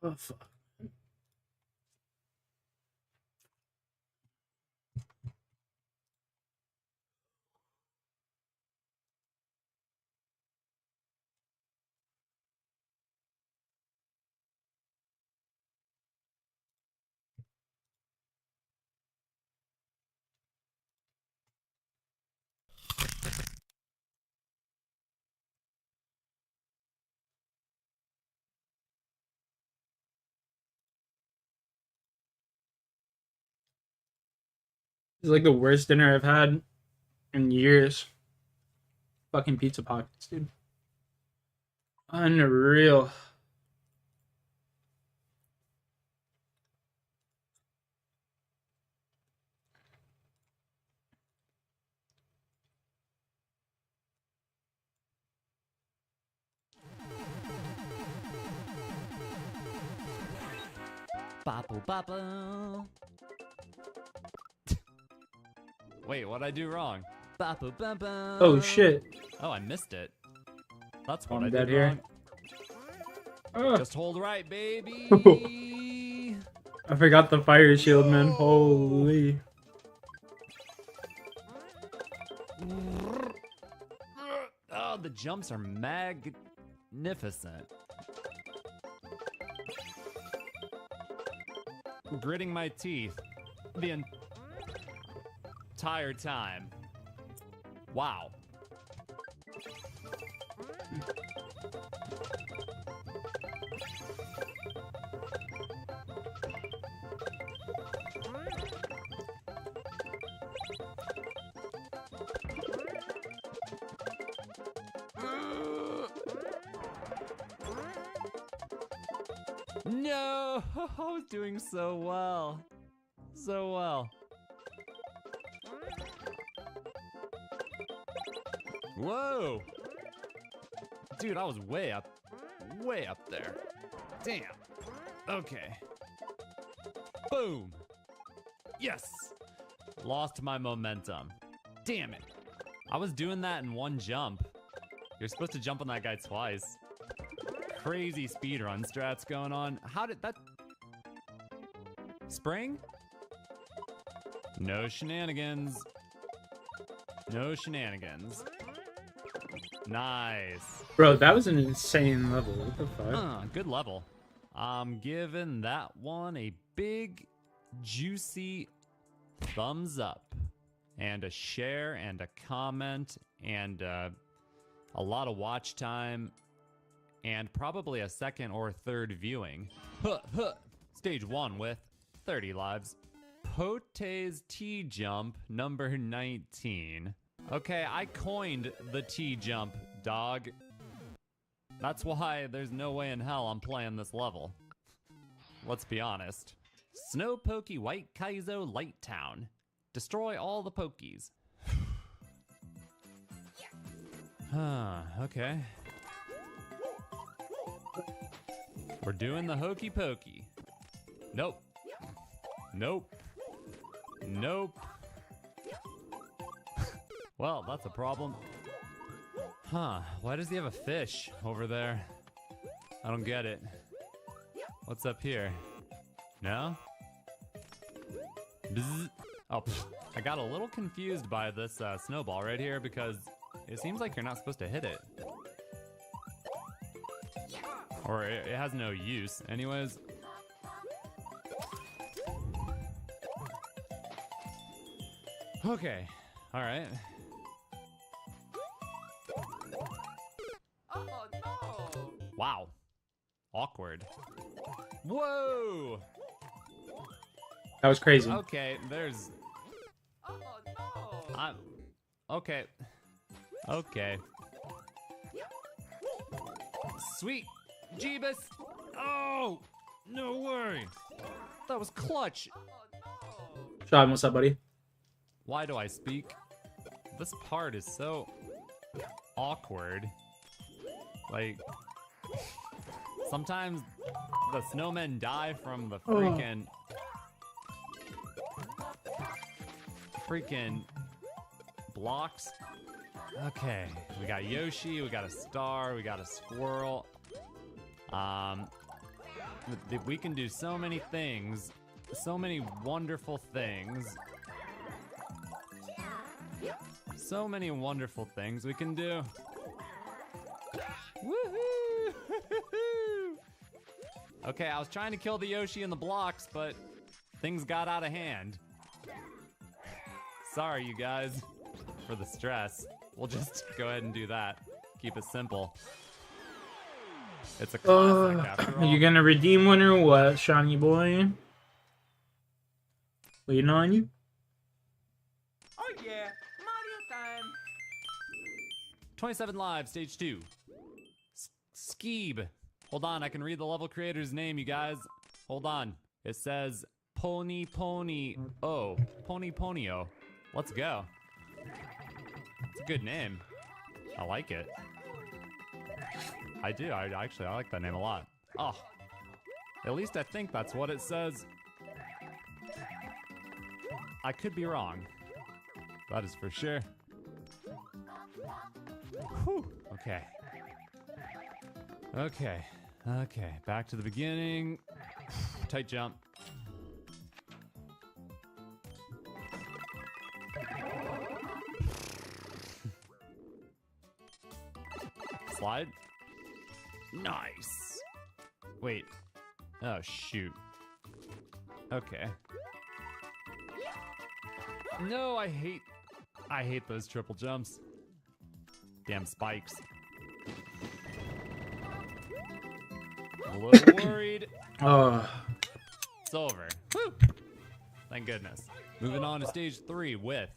Oh, fuck. It's like the worst dinner I've had in years. Fucking pizza pockets, dude. Unreal. Bopple bopple. Wait, what'd I do wrong? Bopple bopple. Oh shit. Oh, I missed it. That's what I'm I dead did here. wrong. Oh. Just hold right, baby. I forgot the fire shield, man. Holy. Oh, the jumps are magnificent. Gritting my teeth the entire time. Wow. No, I was doing so well. So well. Whoa. Dude, I was way up there. Damn. Okay. Boom. Yes. Lost my momentum. Damn it. I was doing that in one jump. You're supposed to jump on that guy twice. Crazy speedrun strats going on. How did that... Spring? No shenanigans. No shenanigans. Nice. Bro, that was an insane level. What the fuck? Good level. I'm giving that one a big, juicy thumbs up. And a share and a comment and a lot of watch time. And probably a second or third viewing. Stage 1 with 30 lives. Pote's T-Jump number 19. Okay, I coined the T-Jump, dog. That's why there's no way in hell I'm playing this level. Let's be honest. Snow Pokey White Kaizo Light Town. Destroy all the Pokies. Okay. We're doing the hokey pokey. Nope. Nope. Nope. Well, that's a problem. Huh, why does he have a fish over there? I don't get it. What's up here? No? Bzz. Oh, I got a little confused by this snowball right here because it seems like you're not supposed to hit it. Or it has no use. Anyways. Okay. Alright. Oh, no. Wow. Awkward. Whoa! That was crazy. Okay, there's... Oh, no. Okay. Okay. Sweet Jeebus! Oh! No way! That was clutch! Sean, what's up, buddy? Why do I speak? This part is so awkward. Like, sometimes the snowmen die from the freaking blocks. Okay, we got Yoshi, we got a star, we got a squirrel. We can do so many things. So many wonderful things. So many wonderful things we can do. Woohoo! Okay, I was trying to kill the Yoshi in the blocks, but things got out of hand. Sorry, you guys, for the stress. We'll just go ahead and do that. Keep it simple. It's a classic after Are all. you gonna redeem one or what, Shawnee boy? Waiting on you? Oh yeah, Mario time. 27 live, stage 2. Skeeb. Hold on, I can read the level creator's name, you guys. Hold on. It says Pony Pony O. Pony Ponyo. Let's go. It's a good name. I like it. I do. I like that name a lot. Oh. At least I think that's what it says. I could be wrong. That is for sure. Whew. Okay. Okay. Okay. Back to the beginning. Tight jump. Slide. Nice. Wait. Oh, shoot. Okay. No, I hate those triple jumps. Damn spikes. A little worried. Oh, It's over. Woo! Thank goodness. Moving on to stage 3 with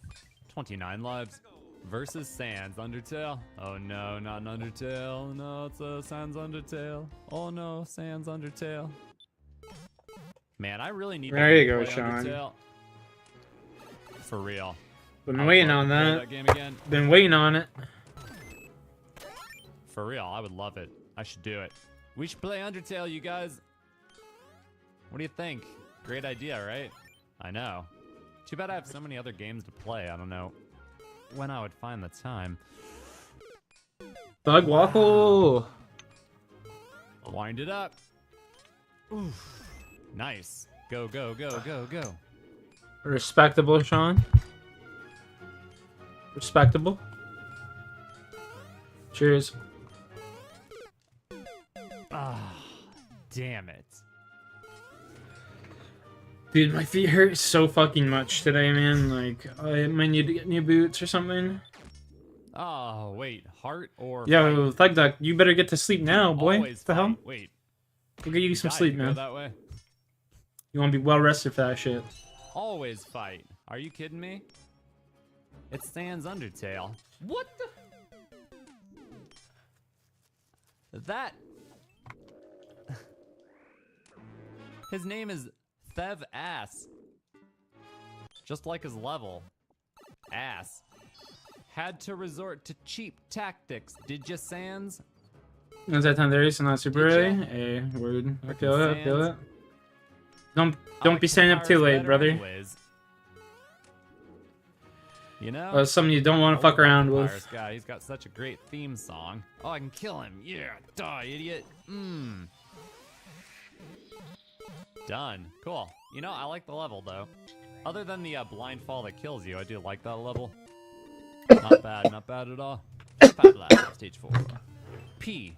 29 lives versus Sans Undertale. Oh no, not an Undertale. No, it's a Sans Undertale. Oh no, Sans Undertale. Man, I really need There to you go, play Sean. Undertale. For real. been I would waiting love on to play that. game again. Been waiting on it. For real, I would love it. I should do it. We should play Undertale, you guys. What do you think? Great idea, right? I know. Too bad I have so many other games to play. I don't know when I would find the time. Bug waffle. Wind it up. Oof. Nice. Go, go, go, go, go. Respectable, Sean. Respectable. Cheers. Ah, damn it. Dude, my feet hurt so fucking much today, man. Like, I might need to get new boots or something. Oh, wait. Heart or Yo, Thug Duck, you better get to sleep now, boy. Always What the hell? fight. Wait. We'll get you some died sleep, to go man. that way? You want to be well rested for that shit. Always fight. Are you kidding me? It's Sans Undertale. What the? That. His name is Thev Ass. Just like his level. Ass. Had to resort to cheap tactics, did ya, Sans? Is that time there is not super Did early? ya? Hey, word. I Fucking feel it, I feel it. Sans. Don't be staying up too late, brother. Anyways. You know? That's something you don't want to fuck around with. Papyrus guy, he's got such a great theme song. Oh, I can kill him. Yeah, die, idiot. Done. Cool. You know, I like the level, though. Other than the blind fall that kills you, I do like that level. Not bad at all. 5 left, stage 4. P.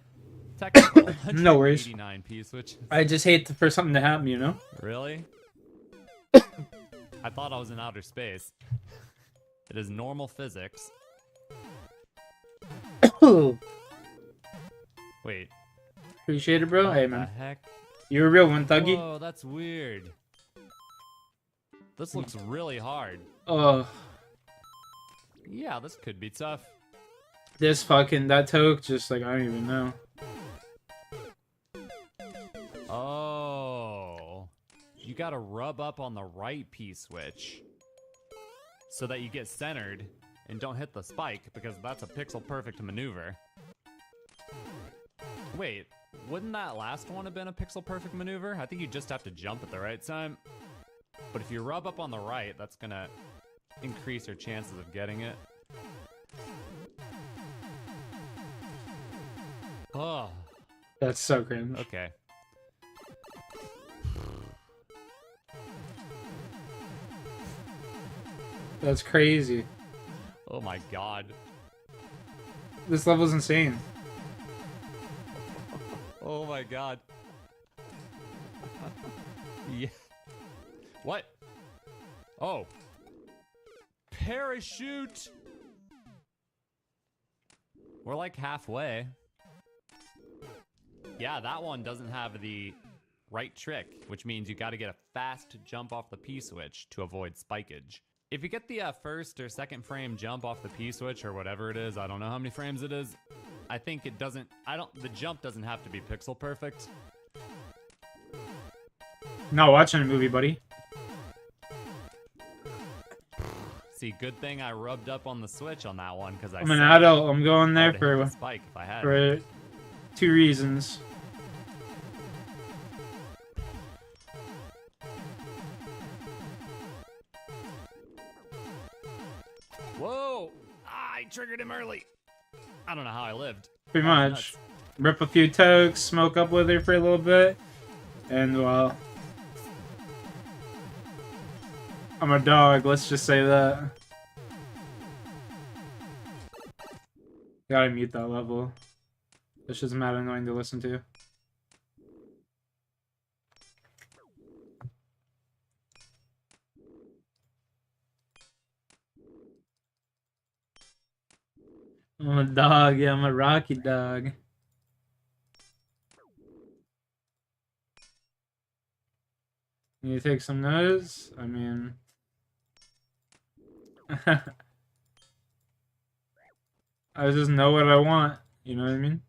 Technical. No worries. 189 P switch. I just hate for something to happen, you know? Really? I thought I was in outer space. It is normal physics. Wait. Appreciate it, bro. What Hey, the man. heck? You're a real one, Thuggy. Whoa, that's weird. This looks really hard. Oh, Yeah, this could be tough. this fucking, that toke, just like, I don't even know. Oh. You gotta rub up on the right P switch. So that you get centered and don't hit the spike, because that's a pixel perfect maneuver. Wait, wouldn't that last one have been a pixel perfect maneuver? I think you just have to jump at the right time. But if you rub up on the right, that's gonna increase your chances of getting it. Oh, That's so cringe. okay. That's crazy. Oh my god. This level's insane. Oh my god. Yeah. What? Oh. Parachute. We're like halfway. Yeah, that one doesn't have the right trick, which means you got to get a fast jump off the P-switch to avoid spikeage. If you get the first or second frame jump off the P-switch or whatever it is, I don't know how many frames it is. I think it doesn't, the jump doesn't have to be pixel perfect. Not watching a movie, buddy. See, good thing I rubbed up on the switch on that one because I'm an adult. I'm going there for for spike if I had. for 2 reasons. Whoa! I triggered him early. I don't know how I lived. Pretty That was much. nuts. Rip a few tokes, smoke up with her for a little bit, and well, I'm a dog. Let's just say that. Gotta mute that level. This shit's mad annoying to listen to. I'm a dog. Yeah, I'm a Rocky dog. You take some notice? I mean... I just know what I want. You know what I mean?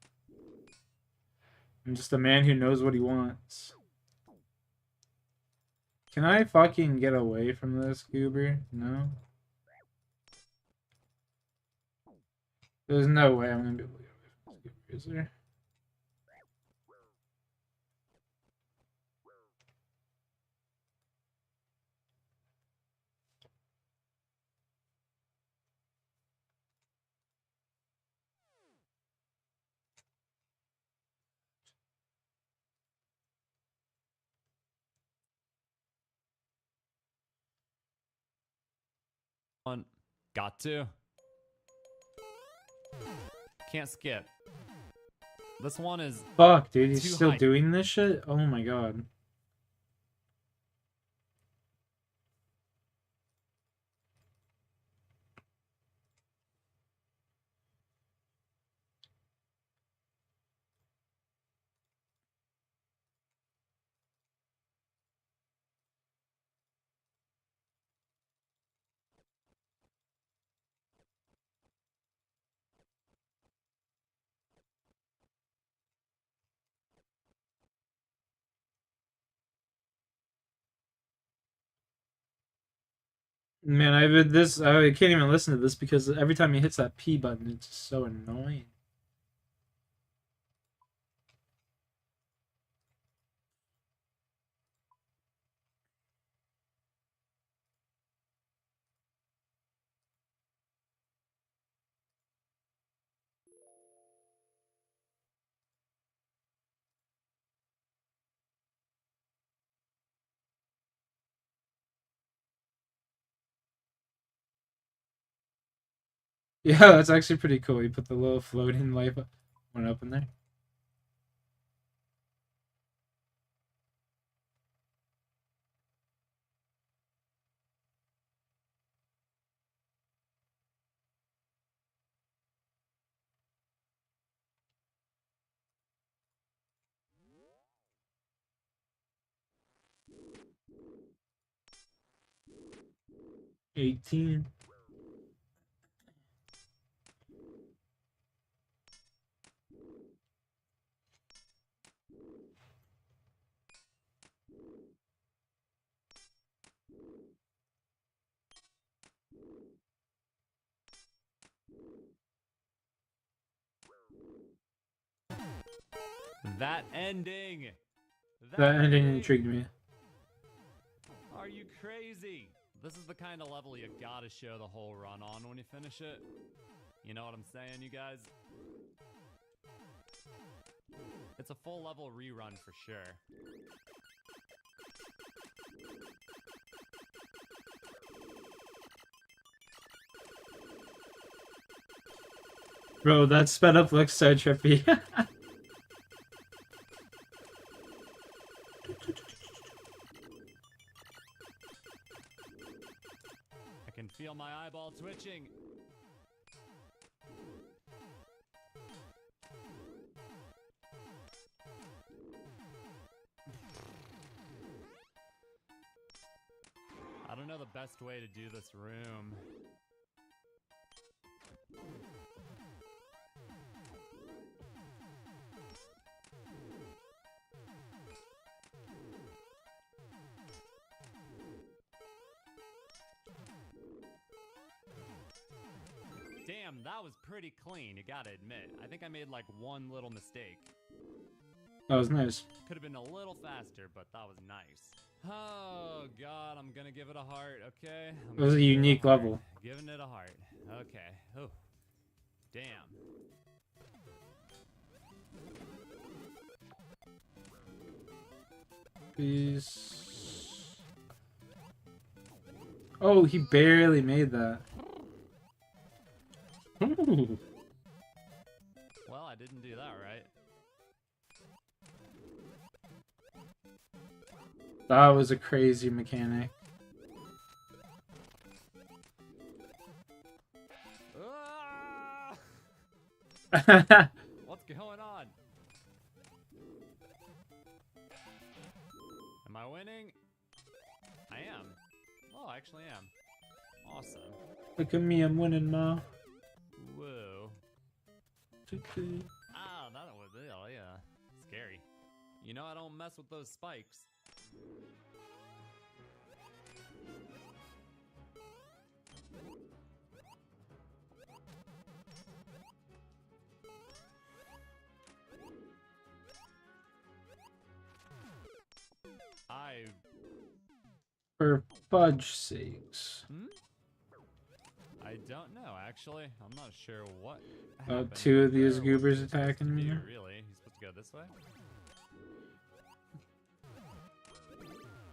I'm just a man who knows what he wants. Can I fucking get away from this, Goober? No? There's no way I'm gonna be able to get away from this, Goober, is there? One. Got to. Can't skip. This one is Fuck, dude, he's too still high. doing this shit? Oh my god. Man, I can't even listen to this because every time he hits that P button, it's just so annoying. Yeah, that's actually pretty cool. You put the little floating light one up in there. $18. that ending. That ending intrigued me. Are you crazy? This is the kind of level you gotta show the whole run on when you finish it. You know what I'm saying, you guys? It's a full level rerun for sure. Bro, that sped up looks so trippy. I can feel my eyeball twitching. I don't know the best way to do this room. Damn, that was pretty clean, you gotta admit. I think I made like one little mistake. That was nice. Could have been a little faster, but that was nice. Oh god, I'm gonna give it a heart, okay? It was a unique level. Giving it a heart. Okay. Oh. Damn. Please. Oh, he barely made that. Ooh. Well, I didn't do that right. That was a crazy mechanic. Ah! What's going on? Am I winning? I am. Oh, I actually am. Awesome. Look at me, I'm winning, ma. Whoa. Ah, that was yeah. Scary. You know I don't mess with those spikes. For fudge sakes. I don't know, actually. I'm not sure what About two of these goobers attacking me. Really? He's supposed to go this way?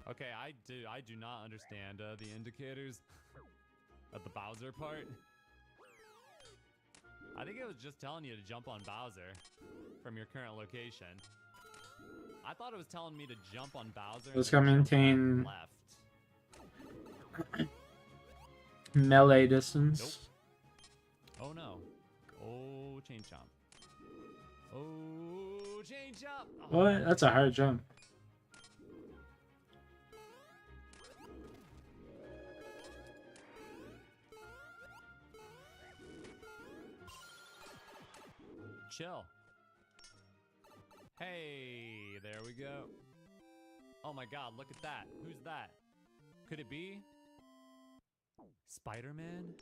Okay, I do not understand the indicators at the Bowser part. I think it was just telling you to jump on Bowser from your current location. I thought it was telling me to jump on Bowser. Let's go maintain left. melee distance. Nope. Oh no. Oh, chain chomp. Oh, chain chomp. Oh, What? That's a hard jump. Chill. Hey, there we go. Oh my god, look at that. Who's that? Could it be Spider-Man?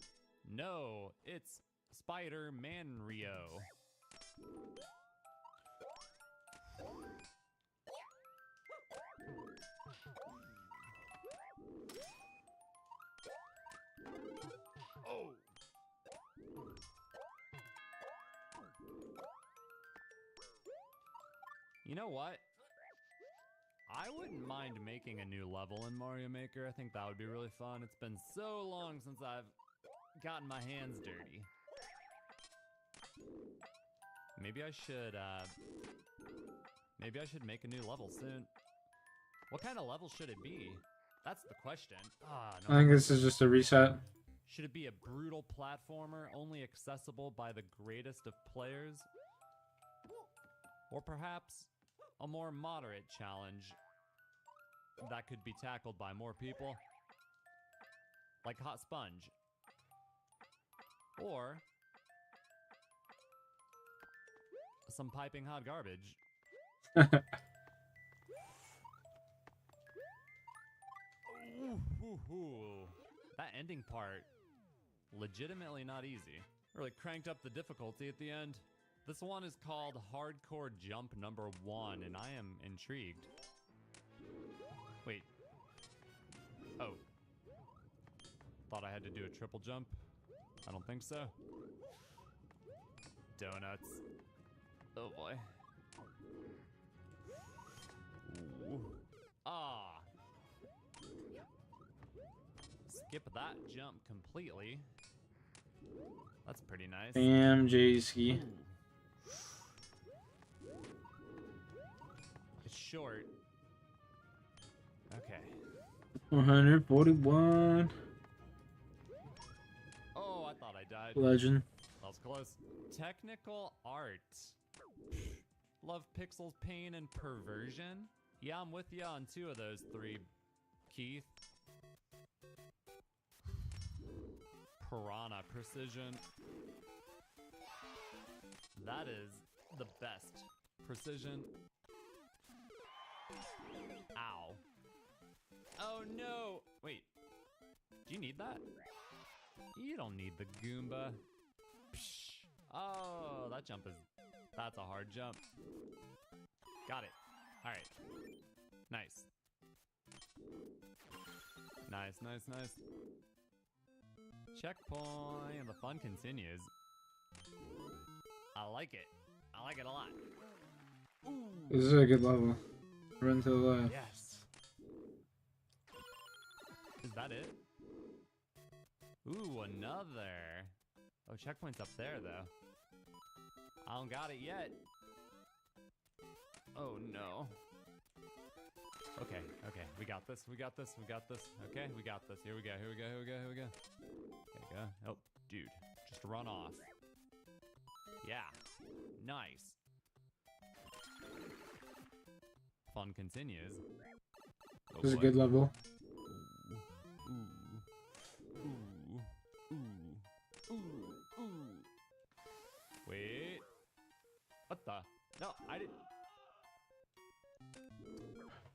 No, it's Spider-Man Rio. Oh. You know what? I wouldn't mind making a new level in Mario Maker. I think that would be really fun. It's been so long since I've gotten my hands dirty. Maybe I should make a new level soon. What kind of level should it be? That's the question. No. I think this is just a reset. Should it be a brutal platformer, only accessible by the greatest of players? Or perhaps a more moderate challenge that could be tackled by more people? Like Hot Sponge. Or some piping hot garbage. Ooh. That ending part, legitimately not easy. Really cranked up the difficulty at the end. This one is called Hardcore Jump number 1, and I am intrigued. Wait. Oh. Thought I had to do a triple jump. I don't think so. Donuts. Oh boy. Ooh. Ah. Skip that jump completely. That's pretty nice. Damn, J-Ski. It's short. Okay. 141. Oh, I thought I died. Legend. That was close. Technical art. Love pixels, pain, and perversion. Yeah, I'm with you on 2 of those 3, Keith. Piranha precision. That is the best. Precision. Ow. Oh no! Wait. Do you need that? You don't need the Goomba. Psh. Oh, that jump is... That's a hard jump. Got it. Alright. Nice. Nice, nice, nice. Checkpoint. And the fun continues. I like it. I like it a lot. Ooh. This is a good level. Run to the left. Yes. Is that it? Ooh, another. Oh, checkpoint's up there, though. I don't got it yet. Oh, no. Okay, okay. We got this. We got this. We got this. Okay, we got this. Here we go. Here we go. Here we go. Here we go. There you go. Oh, dude. Just run off. Yeah. Nice. Fun continues. Oh, This is a boy. good level. Wait. What the? No, I didn't.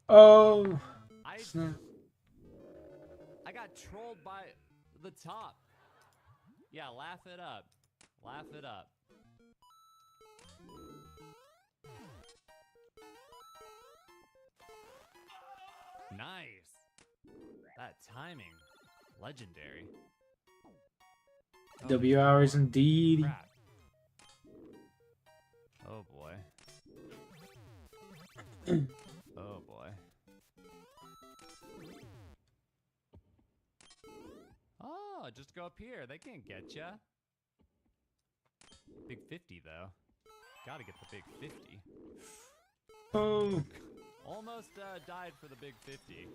Oh! Snap. I got trolled by the top. Yeah, laugh it up. Laugh it up. Nice. That timing. Legendary. Oh, W hours indeed. crap. Oh boy. Oh boy. Oh, just go up here. They can't get ya. Big 50 though. Gotta get the big 50. Oh! Almost died for the big 50.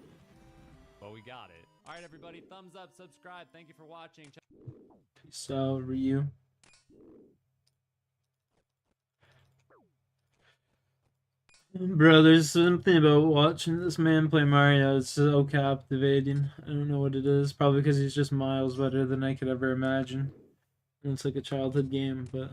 But we got it. Alright everybody, thumbs up, subscribe. Thank you for watching. Peace out, Ryu. Bro, there's something about watching this man play Mario. It's so captivating. I don't know what it is. Probably because he's just miles better than I could ever imagine. And it's like a childhood game, but...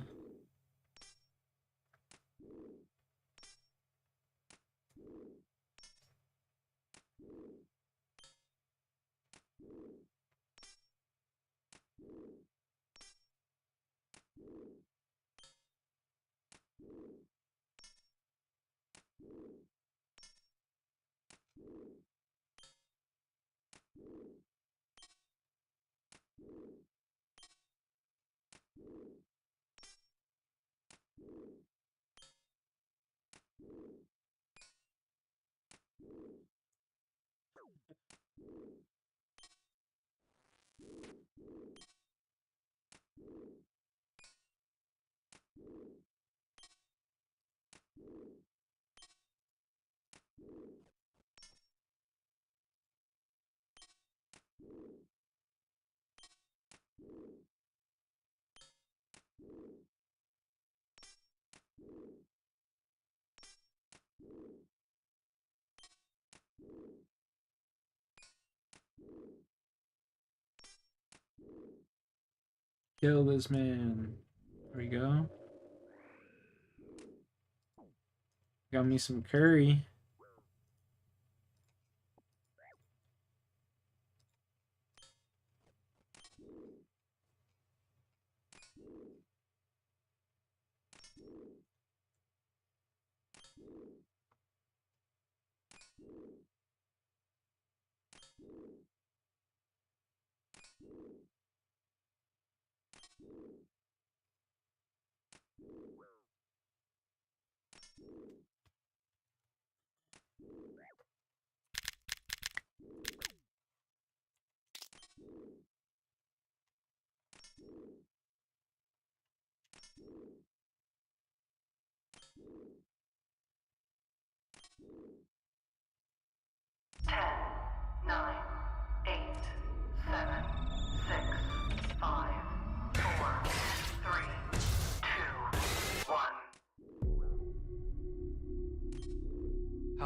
Kill this man. There we go. Got me some curry.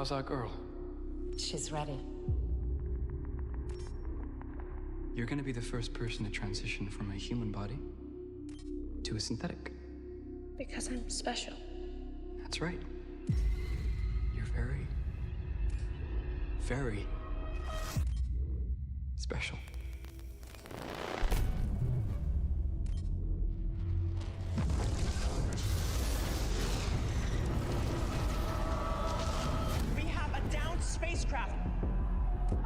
How's our girl? She's ready. You're gonna be the first person to transition from a human body to a synthetic. Because I'm special. That's right. You're very, very special. We have a downed spacecraft.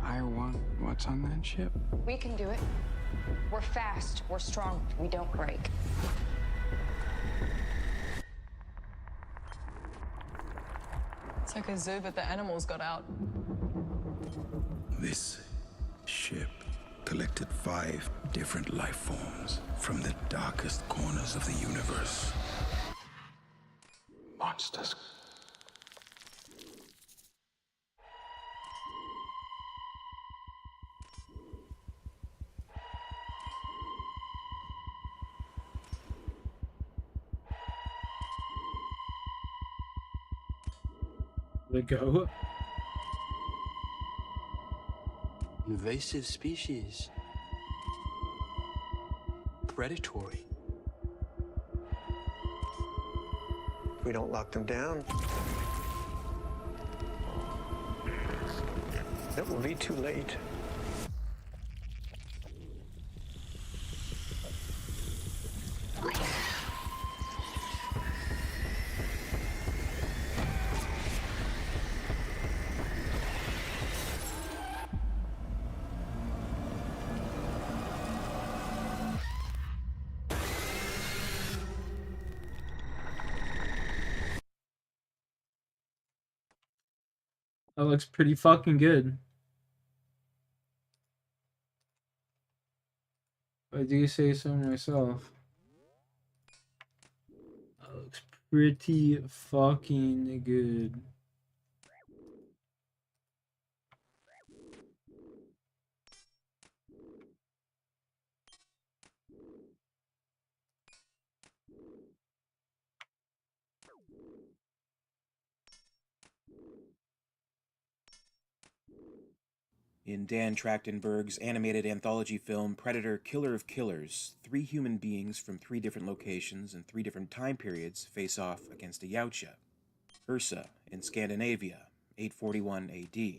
I want what's on that ship. We can do it. We're fast. We're strong. We don't break. It's like a zoo, but the animals got out. This ship collected 5 different life forms from the darkest corners of the universe. Monsters. They go. Invasive species. Predatory. If we don't lock them down, it will be too late. That looks pretty fucking good. I do say so myself. That looks pretty fucking good. In Dan Trachtenberg's animated anthology film Predator Killer of Killers, 3 human beings from 3 different locations and 3 different time periods face off against a Yautja. Ursa in Scandinavia, 841 AD.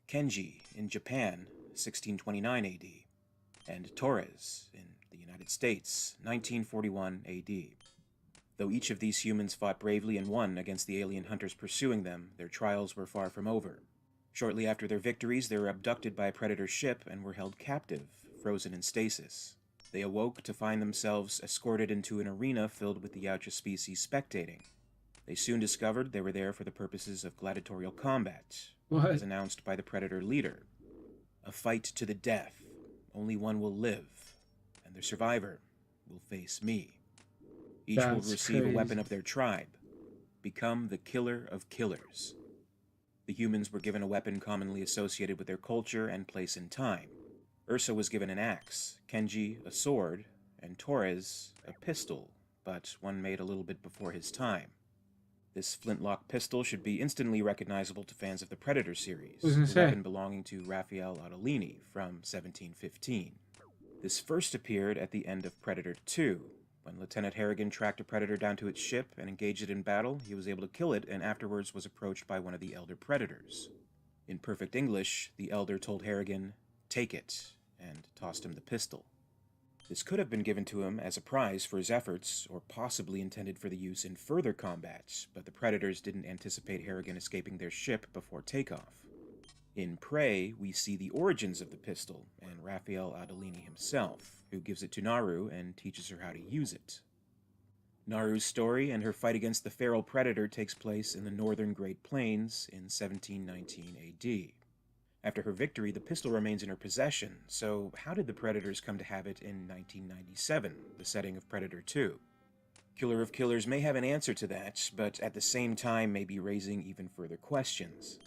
Kenji in Japan, 1629 AD. And Torres in the United States, 1941 AD. Though each of these humans fought bravely and won against the alien hunters pursuing them, their trials were far from over. Shortly after their victories, they were abducted by a Predator ship and were held captive, frozen in stasis. They awoke to find themselves escorted into an arena filled with the Yautja species spectating. They soon discovered they were there for the purposes of gladiatorial combat, as announced by the Predator leader. A fight to the death. Only one will live, and the survivor will face me. Each will receive a weapon of their tribe. Become the killer of killers. The humans were given a weapon commonly associated with their culture and place in time. Ursa was given an axe, Kenji a sword, and Torres a pistol, but one made a little bit before his time. This flintlock pistol should be instantly recognizable to fans of the Predator series, the weapon belonging to Raphael Ottolini from 1715. This first appeared at the end of Predator 2. When Lieutenant Harrigan tracked a Predator down to its ship and engaged it in battle, he was able to kill it and afterwards was approached by one of the Elder Predators. In perfect English, the Elder told Harrigan, "Take it," and tossed him the pistol. This could have been given to him as a prize for his efforts, or possibly intended for the use in further combat, but the Predators didn't anticipate Harrigan escaping their ship before takeoff. In Prey, we see the origins of the pistol, and Raphael Ottolini himself, who gives it to Naru and teaches her how to use it. Naru's story and her fight against the feral predator takes place in the northern Great Plains in 1719 AD. After her victory, the pistol remains in her possession, so how did the Predators come to have it in 1997, the setting of Predator 2? Killer of Killers may have an answer to that, but at the same time may be raising even further questions.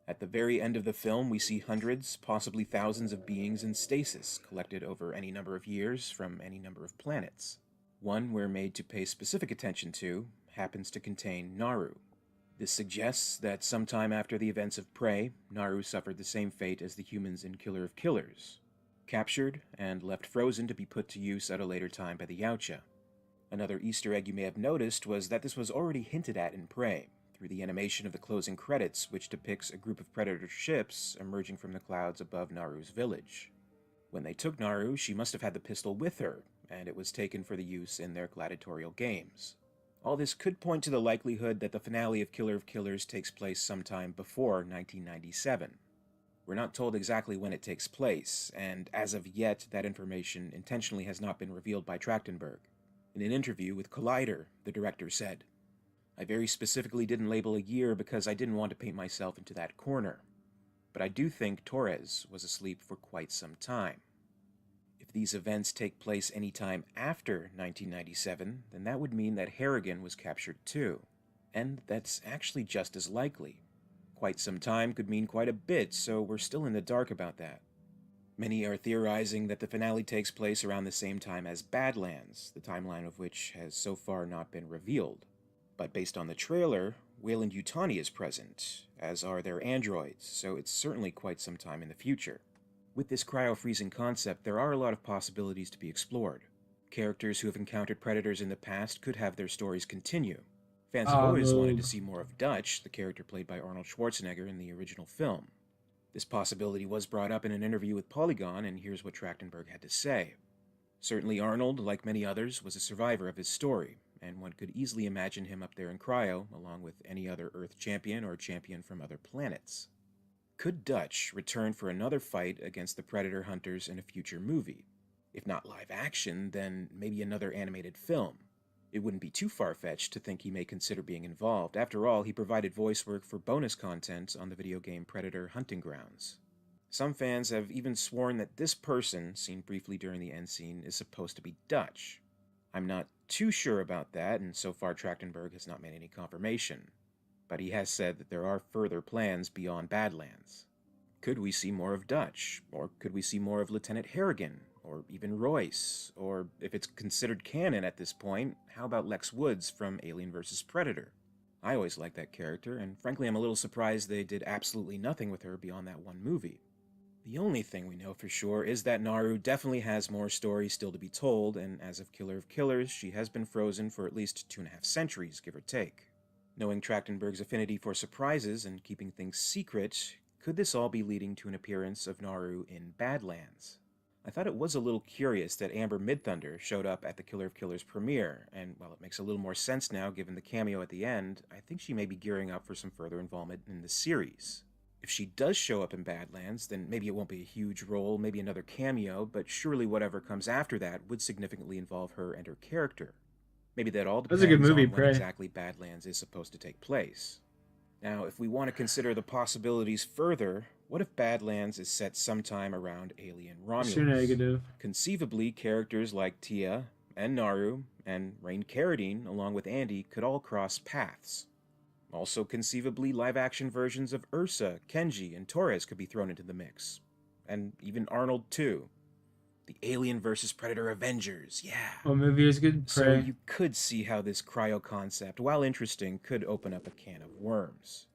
At the very end of the film, we see hundreds, possibly thousands of beings in stasis, collected over any number of years from any number of planets. One we're made to pay specific attention to happens to contain Naru. This suggests that sometime after the events of Prey, Naru suffered the same fate as the humans in Killer of Killers, captured and left frozen to be put to use at a later time by the Yautja. Another Easter egg you may have noticed was that this was already hinted at in Prey, through the animation of the closing credits, which depicts a group of Predator ships emerging from the clouds above Naru's village. When they took Naru, she must have had the pistol with her, and it was taken for the use in their gladiatorial games. All this could point to the likelihood that the finale of Killer of Killers takes place sometime before 1997. We're not told exactly when it takes place, and as of yet, that information intentionally has not been revealed by Trachtenberg. In an interview with Collider, the director said, "I very specifically didn't label a year because I didn't want to paint myself into that corner. But I do think Torres was asleep for quite some time. If these events take place any time after 1997, then that would mean that Harrigan was captured too. And that's actually just as likely. Quite some time could mean quite a bit, so we're still in the dark about that. Many are theorizing that the finale takes place around the same time as Badlands, the timeline of which has so far not been revealed. But based on the trailer, Weyland-Yutani is present, as are their androids, so it's certainly quite some time in the future. With this cryo-freezing concept, there are a lot of possibilities to be explored. Characters who have encountered predators in the past could have their stories continue. Fans have always wanted to see more of Dutch, the character played by Arnold Schwarzenegger in the original film. This possibility was brought up in an interview with Polygon, and here's what Trachtenberg had to say. Certainly Arnold, like many others, was a survivor of his story, and one could easily imagine him up there in cryo, along with any other Earth champion or champion from other planets. Could Dutch return for another fight against the Predator hunters in a future movie? If not live action, then maybe another animated film. It wouldn't be too far-fetched to think he may consider being involved. After all, he provided voice work for bonus content on the video game Predator Hunting Grounds. Some fans have even sworn that this person, seen briefly during the end scene, is supposed to be Dutch. I'm not too sure about that, and so far Trachtenberg has not made any confirmation. But he has said that there are further plans beyond Badlands. Could we see more of Dutch? Or could we see more of Lieutenant Harrigan? Or even Royce? Or, if it's considered canon at this point, how about Lex Woods from Alien vs. Predator? I always liked that character, and frankly I'm a little surprised they did absolutely nothing with her beyond that one movie. The only thing we know for sure is that Naru definitely has more stories still to be told, and as of Killer of Killers, she has been frozen for at least 2.5 centuries, give or take. Knowing Trachtenberg's affinity for surprises and keeping things secret, could this all be leading to an appearance of Naru in Badlands? I thought it was a little curious that Amber Midthunder showed up at the Killer of Killers premiere, and while it makes a little more sense now given the cameo at the end, I think she may be gearing up for some further involvement in the series. If she does show up in Badlands, then maybe it won't be a huge role, maybe another cameo, but surely whatever comes after that would significantly involve her and her character. Maybe that all depends That's a good movie, on when Prey. exactly Badlands is supposed to take place. Now, if we want to consider the possibilities further, what if Badlands is set sometime around Alien Romulus? Too negative. Conceivably, characters like Tia and Naru and Rain Carradine, along with Andy, could all cross paths. Also conceivably, live-action versions of Ursa, Kenji, and Torres could be thrown into the mix. And even Arnold, too. The Alien vs. Predator Avengers, yeah! What movie is good? So Prey. you could see how this cryo concept, while interesting, could open up a can of worms.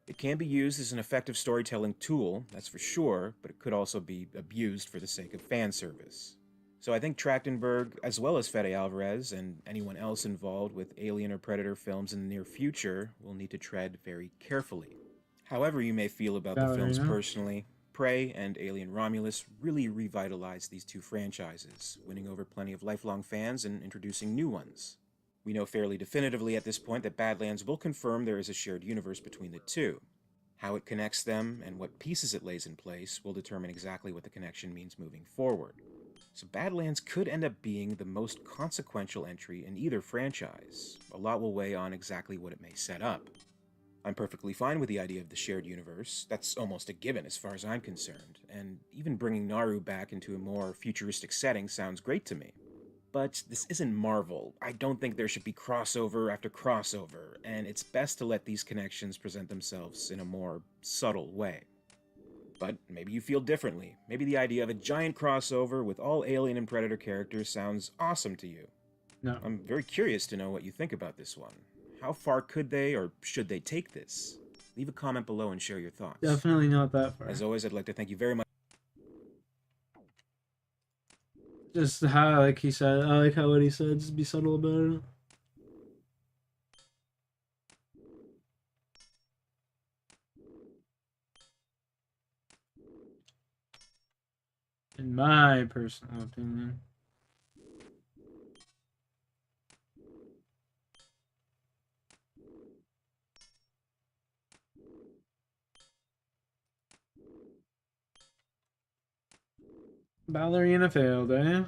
It can be used as an effective storytelling tool, that's for sure, but it could also be abused for the sake of fan service. So I think Trachtenberg, as well as Fede Alvarez, and anyone else involved with Alien or Predator films in the near future, will need to tread very carefully. However you may feel about the films personally, Prey and Alien Romulus really revitalized these two franchises, winning over plenty of lifelong fans and introducing new ones. We know fairly definitively at this point that Badlands will confirm there is a shared universe between the two. How it connects them and what pieces it lays in place will determine exactly what the connection means moving forward. So Badlands could end up being the most consequential entry in either franchise. A lot will weigh on exactly what it may set up. I'm perfectly fine with the idea of the shared universe. That's almost a given as far as I'm concerned, and even bringing Naru back into a more futuristic setting sounds great to me. But this isn't Marvel. I don't think there should be crossover after crossover, and it's best to let these connections present themselves in a more subtle way. But maybe you feel differently. Maybe the idea of a giant crossover with all Alien and Predator characters sounds awesome to you. No. I'm very curious to know what you think about this one. How far could they or should they take this? Leave a comment below and share your thoughts. Definitely not that far. As always, I'd like to thank you very much. Just how, like he said, I like how what he said, just be subtle about it. In my personal opinion. Ballerina failed, eh?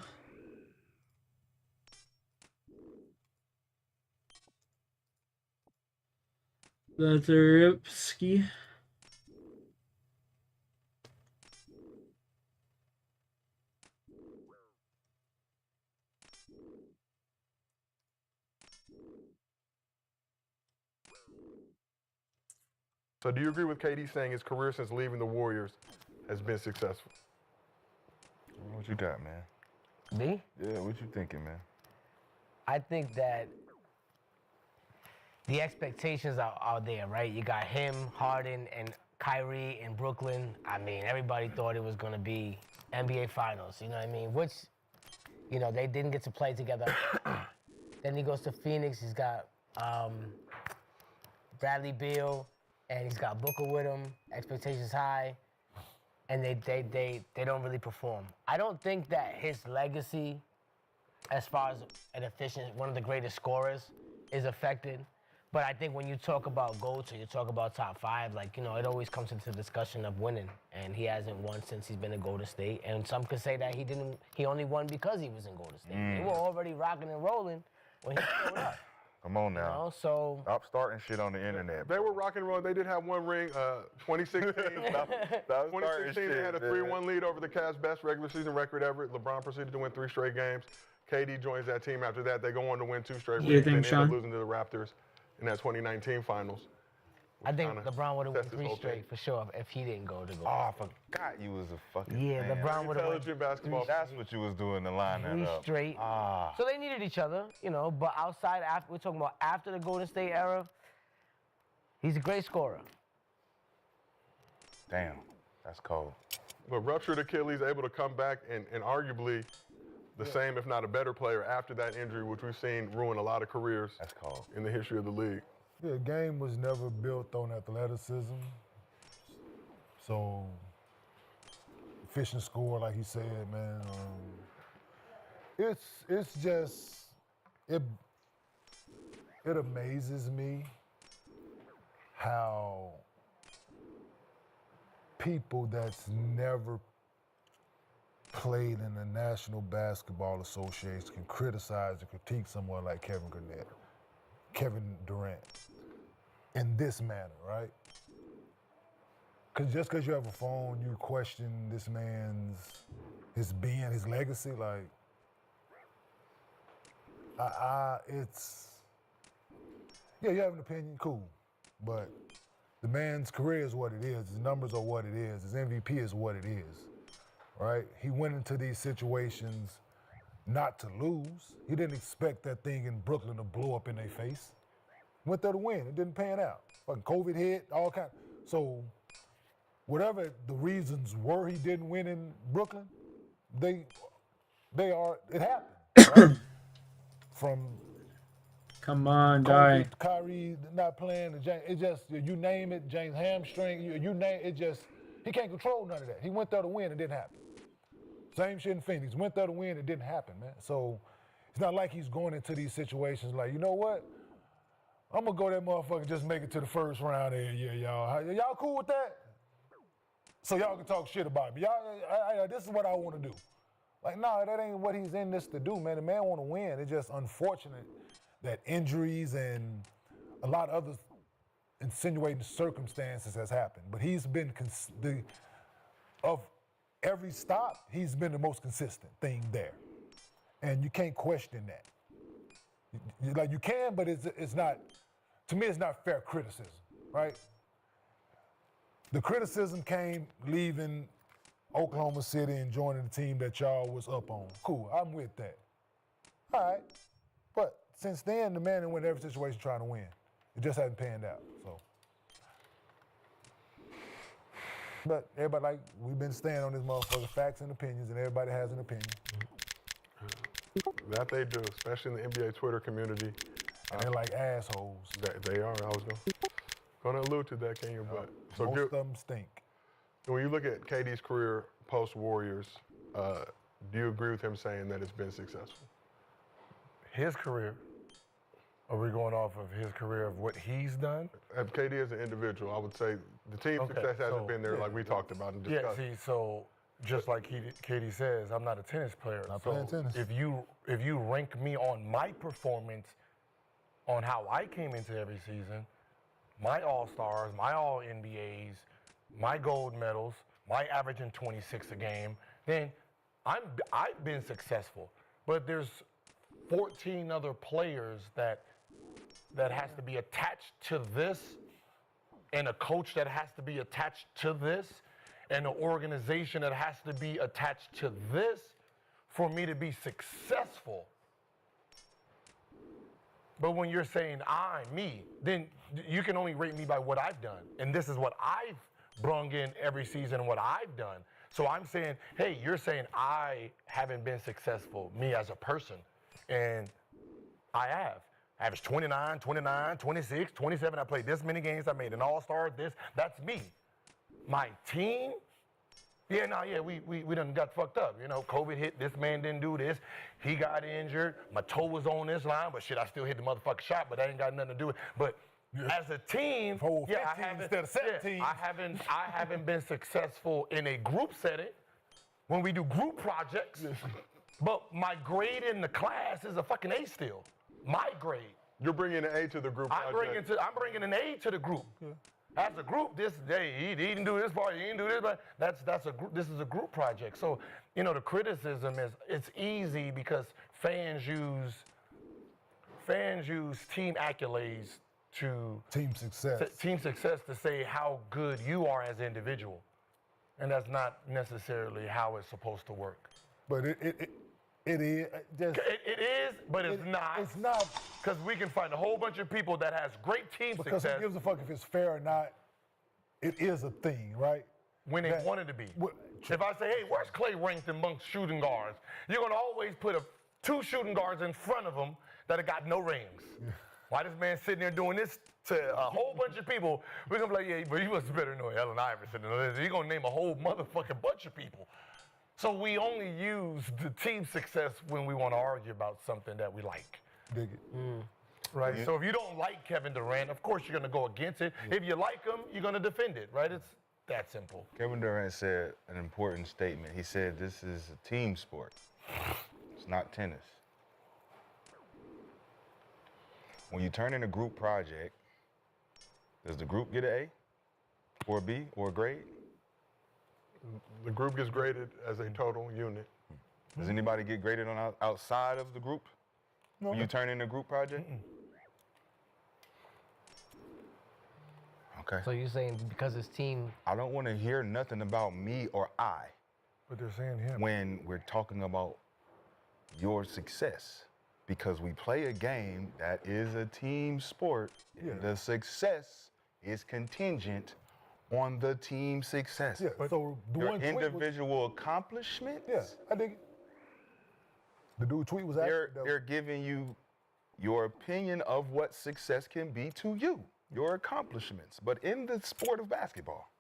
That's a ripski. So do you agree with KD saying his career since leaving the Warriors has been successful? What you got, man? Me? Yeah, what you thinking, man? I think that the expectations are there, right? You got him, Harden, and Kyrie in Brooklyn. I mean, everybody thought it was going to be NBA Finals, you know what I mean? Which, you know, they didn't get to play together. Then he goes to Phoenix. He's got Bradley Beal, and he's got Booker with him. Expectations high, and they don't really perform. I don't think that his legacy, as far as an efficient, one of the greatest scorers, is affected. But I think when you talk about GOATs or you talk about top five, like, you know, it always comes into the discussion of winning. And he hasn't won since he's been in Golden State. And some could say that he only won because he was in Golden State. They were already rocking and rolling when he showed up. Come on now. You know, so Stop starting shit on the internet. They were rocking and rolling. They did have one ring, 2016. 2016, they had a 3-1 lead over the Cavs' best regular season record ever. LeBron proceeded to win 3 straight games. KD joins that team after that. They go on to win 2 straight rings. And they end up losing to the Raptors in that 2019 finals. I think LeBron would have won 3 straight for sure if he didn't go to go. Oh, I forgot you was a fucking Yeah, fan. LeBron would have won Intelligent basketball. That's what you was doing to line that 3 up. straight. Ah. So they needed each other, you know, but outside, we're talking about after the Golden State era, he's a great scorer. Damn, that's cold. But ruptured Achilles, able to come back and arguably the same, if not a better player after that injury, which we've seen ruin a lot of careers. That's cold. In the history of the league. Yeah, the game was never built on athleticism. So, efficient score, like he said, man. It's just, it amazes me how people that's never played in the National Basketball Association can criticize and critique someone like Kevin Durant in this manner, right? Because just because you have a phone, you question this man's, his being, his legacy, like, yeah, you have an opinion, cool. But the man's career is what it is. His numbers are what it is. His MVP is what it is, right? He went into these situations not to lose. He didn't expect that thing in Brooklyn to blow up in their face. Went there to win. It didn't pan out. Fucking COVID hit, all kind. So whatever the reasons were he didn't win in Brooklyn, it happened, right? From come on, die. Kyrie not playing, it just, you name it, James hamstring, you name it, just, he can't control none of that. He went there to win, it didn't happen. Same shit in Phoenix, went there to win, it didn't happen, man. So it's not like he's going into these situations like, you know what? I'm gonna go that motherfucker just make it to the first round here, yeah, y'all. Y'all cool with that? So y'all can talk shit about me. Y'all, this is what I want to do. Like, nah, that ain't what he's in this to do, man. The man want to win. It's just unfortunate that injuries and a lot of other insinuating circumstances has happened. But he's been, of every stop, he's been the most consistent thing there. And you can't question that. Like, you can, but it's not, to me, it's not fair criticism, right? The criticism came leaving Oklahoma City and joining the team that y'all was up on. Cool, I'm with that. All right, but since then, the man went every situation trying to win. It just hasn't panned out. So, but everybody, we've been staying on this motherfucker, facts and opinions, and everybody has an opinion. That they do, especially in the NBA Twitter community. And they're like assholes. They are. I was going to allude to that, Kenya, but most of them stink. When you look at KD's career post-Warriors, do you agree with him saying that it's been successful? His career? Are we going off of his career of what he's done? KD as an individual, I would say the team success hasn't been there like we talked about and discussed. Yeah, see, so just like KD says, I'm not a tennis player. Not playing tennis. If you rank me on my performance, on how I came into every season, my All-Stars, my All-NBAs, my gold medals, my averaging 26 a game, then I've been successful. But there's 14 other players that has to be attached to this, and a coach that has to be attached to this, and an organization that has to be attached to this for me to be successful. But when you're saying me, then you can only rate me by what I've done. And this is what I've brung in every season, what I've done. So I'm saying, hey, you're saying I haven't been successful, me as a person. And I have. I averaged 29, 26, 27. I played this many games. I made an all-star, that's me. My team, we done got fucked up. You know, COVID hit, this man didn't do this. He got injured. My toe was on this line, but shit, I still hit the motherfucking shot, but that ain't got nothing to do with it. But as a team, I haven't, instead of 17. I haven't been successful in a group setting when we do group projects. But my grade in the class is a fucking A still. My grade. You're bringing an A to the group project. I'm bringing an A to the group. Yeah. As a group, he didn't do this part, he didn't do this, but that's a group. This is a group project. So, you know, the criticism is it's easy because fans use team accolades to team success to say how good you are as an individual, and that's not necessarily how it's supposed to work. But it is. It is, but it's not. It's not. Because we can find a whole bunch of people that has great team because success. Who gives a fuck if it's fair or not? It is a thing, right? When they want it to be. If I say, hey, where's Clay ranked amongst shooting guards? You're going to always put two shooting guards in front of him that have got no rings. Yeah. Why this man sitting there doing this to a whole bunch of people? We're going to be like, yeah, but he was better than Allen Iverson. You're going to name a whole motherfucking bunch of people. So we only use the team success when we want to argue about something that we like. Dig it. Right? Yeah. So if you don't like Kevin Durant, of course you're going to go against it. Yeah. If you like him, you're going to defend it, right? It's that simple. Kevin Durant said an important statement. He said this is a team sport. It's not tennis. When you turn in a group project, does the group get an A or a B or a grade? The group gets graded as a total unit. Does anybody get graded on outside of the group? No. When you turn in a group project? Okay. So you're saying because his team... I don't want to hear nothing about me or I. But they're saying him. When we're talking about your success. Because we play a game that is a team sport. Yeah. The success is contingent on the team success. Yeah, so your individual accomplishments. Yeah, I think the dude tweet was accurate. They're giving you your opinion of what success can be to you, your accomplishments. But in the sport of basketball,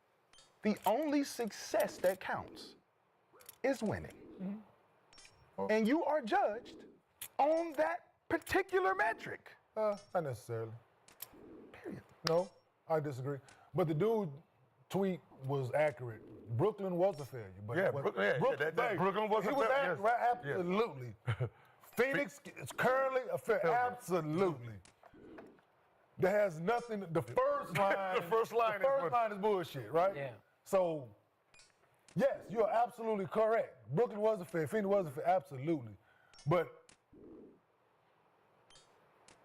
the only success that counts is winning. Mm-hmm. And you are judged on that particular metric. Not necessarily. Period. No, I disagree. But the dude tweet was accurate. Brooklyn was a failure. But Brooklyn was a failure. Right? Absolutely. Yes. Phoenix is currently a failure. Absolutely. That has nothing. The first line. The first line is bullshit, right? Yeah. So, yes, you are absolutely correct. Brooklyn was a failure. Phoenix was a failure. Absolutely. But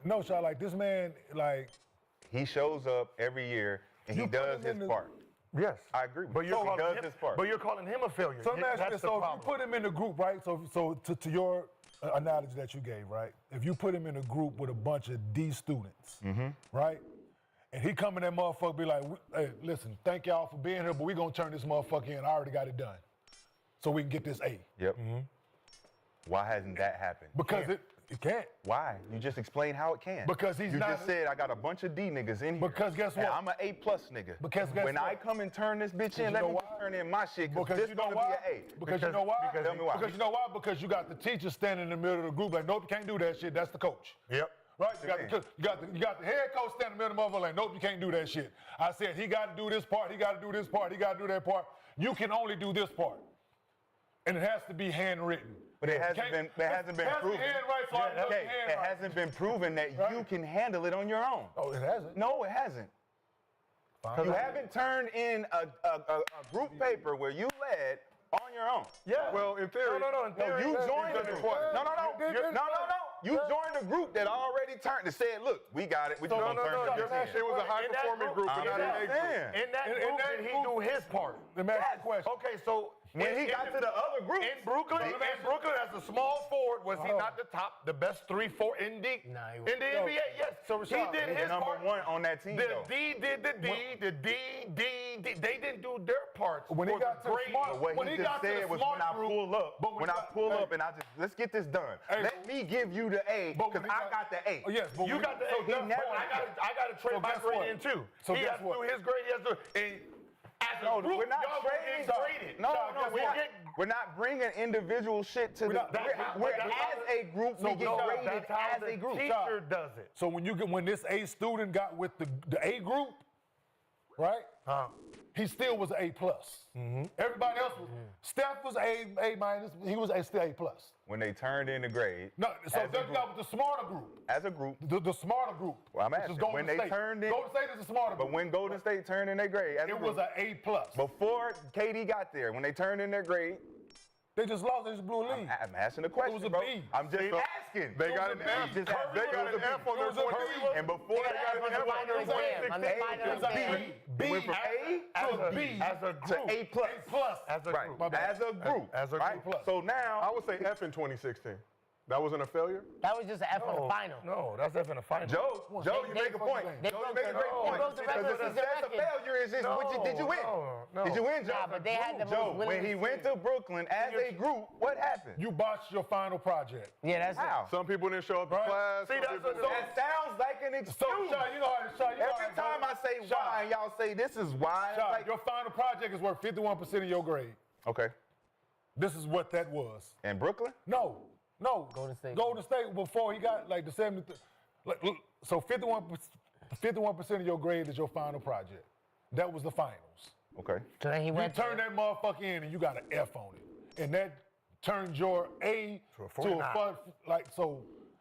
no, Shaw, like this man, like he shows up every year and he does his part. Yes, I agree. But you're calling his part. But you're calling him a failure. So if you put him in a group, right? So to your analogy that you gave, right? If you put him in a group with a bunch of D students, right? And he come in that motherfucker be like, hey, listen, thank y'all for being here, but we gonna turn this motherfucker in. I already got it done. So we can get this A. Yep. Why hasn't that happened? Because it can't. Why? You just explained how it can. Because he's you not. You just said I got a bunch of D niggas in here. Because guess what? I'm an A+ nigga. Because guess when what? I come and turn this bitch in, let me turn in my shit. Because this gonna be an A. Because you know why? Tell me why. Because you know why? Because you got the teacher standing in the middle of the group like, nope, you can't do that shit. That's the coach. Yep. Right? You got the head coach standing in the middle of the motherfucker like, nope, you can't do that shit. I said he got to do this part. He got to do this part. He got to do that part. You can only do this part, and it has to be handwritten. But it hasn't been proven. It hasn't been proven that you can handle it on your own. Oh, it hasn't? No, it hasn't. You haven't turned in a group paper where you led on your own. Yeah. Well, in theory. No, in theory. You joined the group. No. You joined the group that already turned and said, look, we got it. We just gonna turn it in. It was a high-performing group, but not an A group. In that group, did he do his part? Let me ask you a question. Okay, so when he got to the other group in Brooklyn, as a small forward, was he not the best 3-4 in the NBA? Yes. So he did his part. #1 on that team. The D did the D. They didn't do their parts. When he got to the smart, what he just said was when I pull up and I just let's get this done. Let me give you the A because I got the A. Yes, but you got the A. I got to trade my grade in too. So he has to do his grade. He has to. As a group, we're not trading. graded. No, we're not bringing individual shit to the. As a group, we get graded as a group. Teacher does it. So when this A student got with the A group, right? He still was an A+. Everybody else was. Steph was A minus. He was still A+. When they turned in the grade. No, so they got with the smarter group. As a group. The smarter group. Well, I'm asking. When they turned in. Golden State is the smarter group. But when Golden State turned in their grade, as it was an A+. Before KD got there, when they turned in their grade. They just lost. They just blew a lead. I'm asking a question, It was a bro. B. I'm just asking. They got an F. They got an F on their 20. And before they got an F on their 2016, B went from A to B as a group. to A+. As a group. As a group. As a group. So now I would say F in 2016. That wasn't a failure? That was just an F on the final. No, that's F in the final. Joe, you make a point. Joe, you make a great point. Because the success of failure is just, did you win? No. Did you win, Joe? Nah, but they had the Joe, most when he went to Brooklyn as a group, what happened? You botched your final project. Yeah, that's How? Some people didn't show up to class. See, that's That sounds like an excuse. So, Sean, you know how Every time I say why, and y'all say this is why. Sean, Like, your final project is worth 51% of your grade. okay. This is what that was. In Brooklyn? No. Golden State before he got like the 70. So 51% of your grade is your final project. That was the finals. Okay. So then he You turned that motherfucker in and you got an F on it, and that turned your A to a fun like so.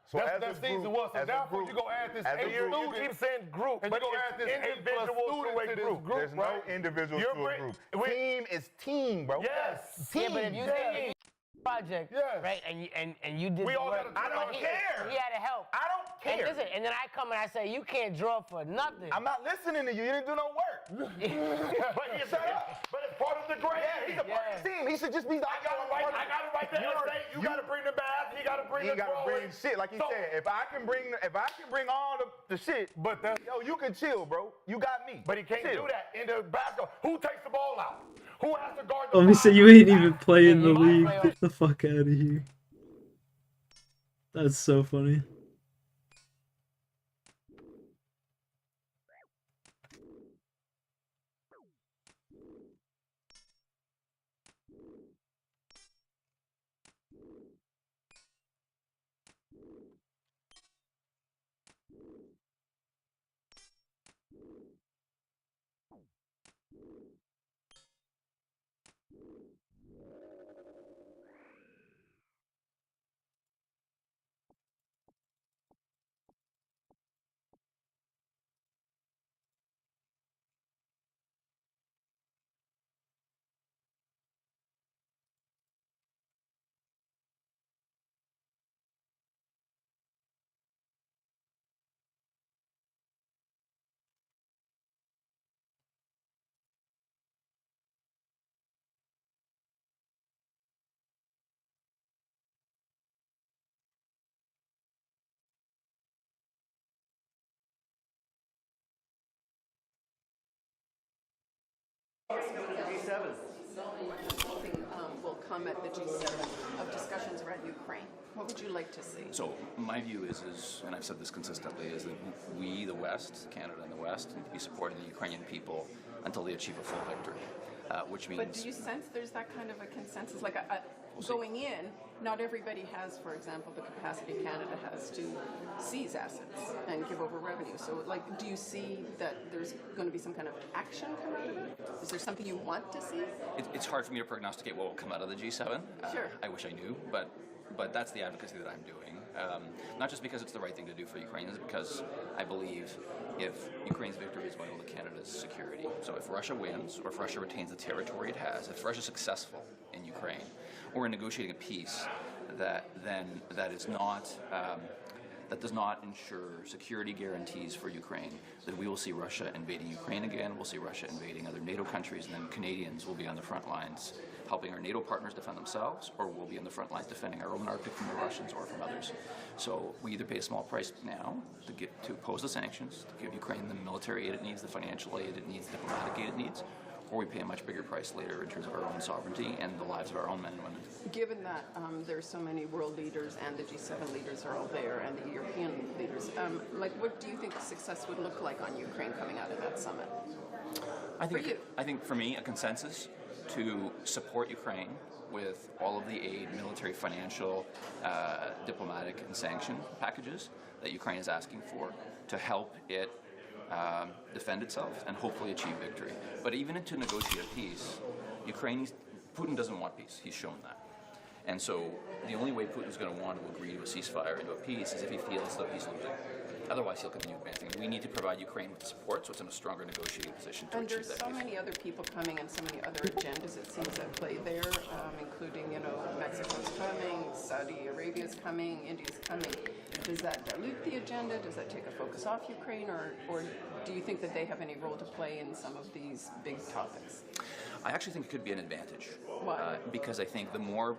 So that season was. So therefore, you gonna add this A student. You keep saying group, and but you gonna add this individual to a group. There's no individual to a group. Team is team, bro. Yes. Yeah, but if you say project, right, and you did We all work, gotta- I don't care. He had to help. I don't care. And listen, and then I come and I say, you can't draw for nothing. I'm not listening to you. You didn't do no work. But it's part of the grade. Yeah, he's a part of the team. He should just be. I gotta write the essay. You gotta bring the math. He gotta bring the He gotta bring shit. Like he said, if I can bring all the shit, but that's you can chill, bro. You got me. But he can't do that in the basketball. Who takes the ball out? Who has to guard the Obviously, ball? you ain't even play in the league. Get the fuck out of here. That's so funny. Will come at the G7 of discussions around Ukraine. What would you like to see? So my view is, and I've said this consistently, is that we, the West, Canada and the West, need to be supporting the Ukrainian people until they achieve a full victory, which means... But do you sense there's that kind of a consensus? Like going in, not everybody has, for example, the capacity Canada has to seize assets and give over revenue. So, like, do you see that there's going to be some kind of action coming? Is there something you want to see? It's hard for me to prognosticate what will come out of the G7. Sure. I wish I knew, but that's the advocacy that I'm doing. Not just because it's the right thing to do for Ukrainians, because I believe if Ukraine's victory is vital to Canada's security. So if Russia wins, or if Russia retains the territory it has, if Russia's successful in Ukraine, or in negotiating a peace that does not ensure security guarantees for Ukraine, that we will see Russia invading Ukraine again, we'll see Russia invading other NATO countries, and then Canadians will be on the front lines helping our NATO partners defend themselves, or we'll be on the front lines defending our own Arctic from the Russians or from others. So we either pay a small price now to oppose the sanctions, to give Ukraine the military aid it needs, the financial aid it needs, the diplomatic aid it needs, or we pay a much bigger price later in terms of our own sovereignty and the lives of our own men and women. Given that there's so many world leaders and the G7 leaders are all there and the European leaders, what do you think success would look like on Ukraine coming out of that summit? I think for me, a consensus to support Ukraine with all of the aid, military, financial, diplomatic, and sanction packages that Ukraine is asking for to help it defend itself and hopefully achieve victory. But even to negotiate a peace, Putin doesn't want peace. He's shown that. And so the only way Putin's going to want to agree to a ceasefire and to a peace is if he feels that he's losing. Otherwise, he'll continue advancing. We need to provide Ukraine with the support so it's in a stronger negotiating position to achieve that. And there's so many other people coming and so many other agendas, it seems, at play there, including, Mexico's coming, Saudi Arabia's coming, India's coming. Does that dilute the agenda? Does that take a focus off Ukraine? Or do you think that they have any role to play in some of these big topics? I actually think it could be an advantage. Why? Because I think the more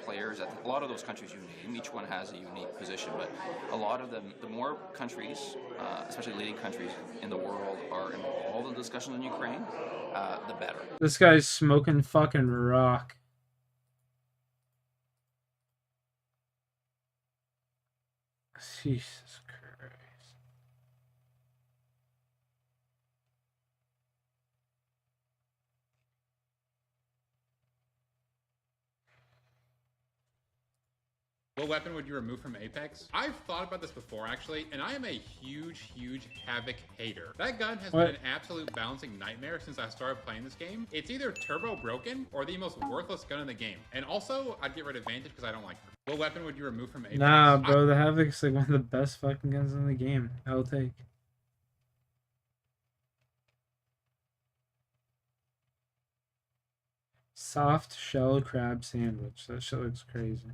players, a lot of those countries you name, each one has a unique position, but a lot of them, the more countries, especially leading countries in the world, are involved in discussions on Ukraine, the better. This guy's smoking fucking rock. Jesus Christ. What weapon would you remove from Apex? I've thought about this before, actually, and I am a huge Havoc hater. That gun has been an absolute balancing nightmare since I started playing this game. It's either turbo broken or the most worthless gun in the game. And also, I'd get rid of Vantage because I don't like her. What weapon would you remove from Apex? Nah, bro, the Havoc's like one of the best fucking guns in the game. I'll take. Soft shell crab sandwich. That shit looks crazy.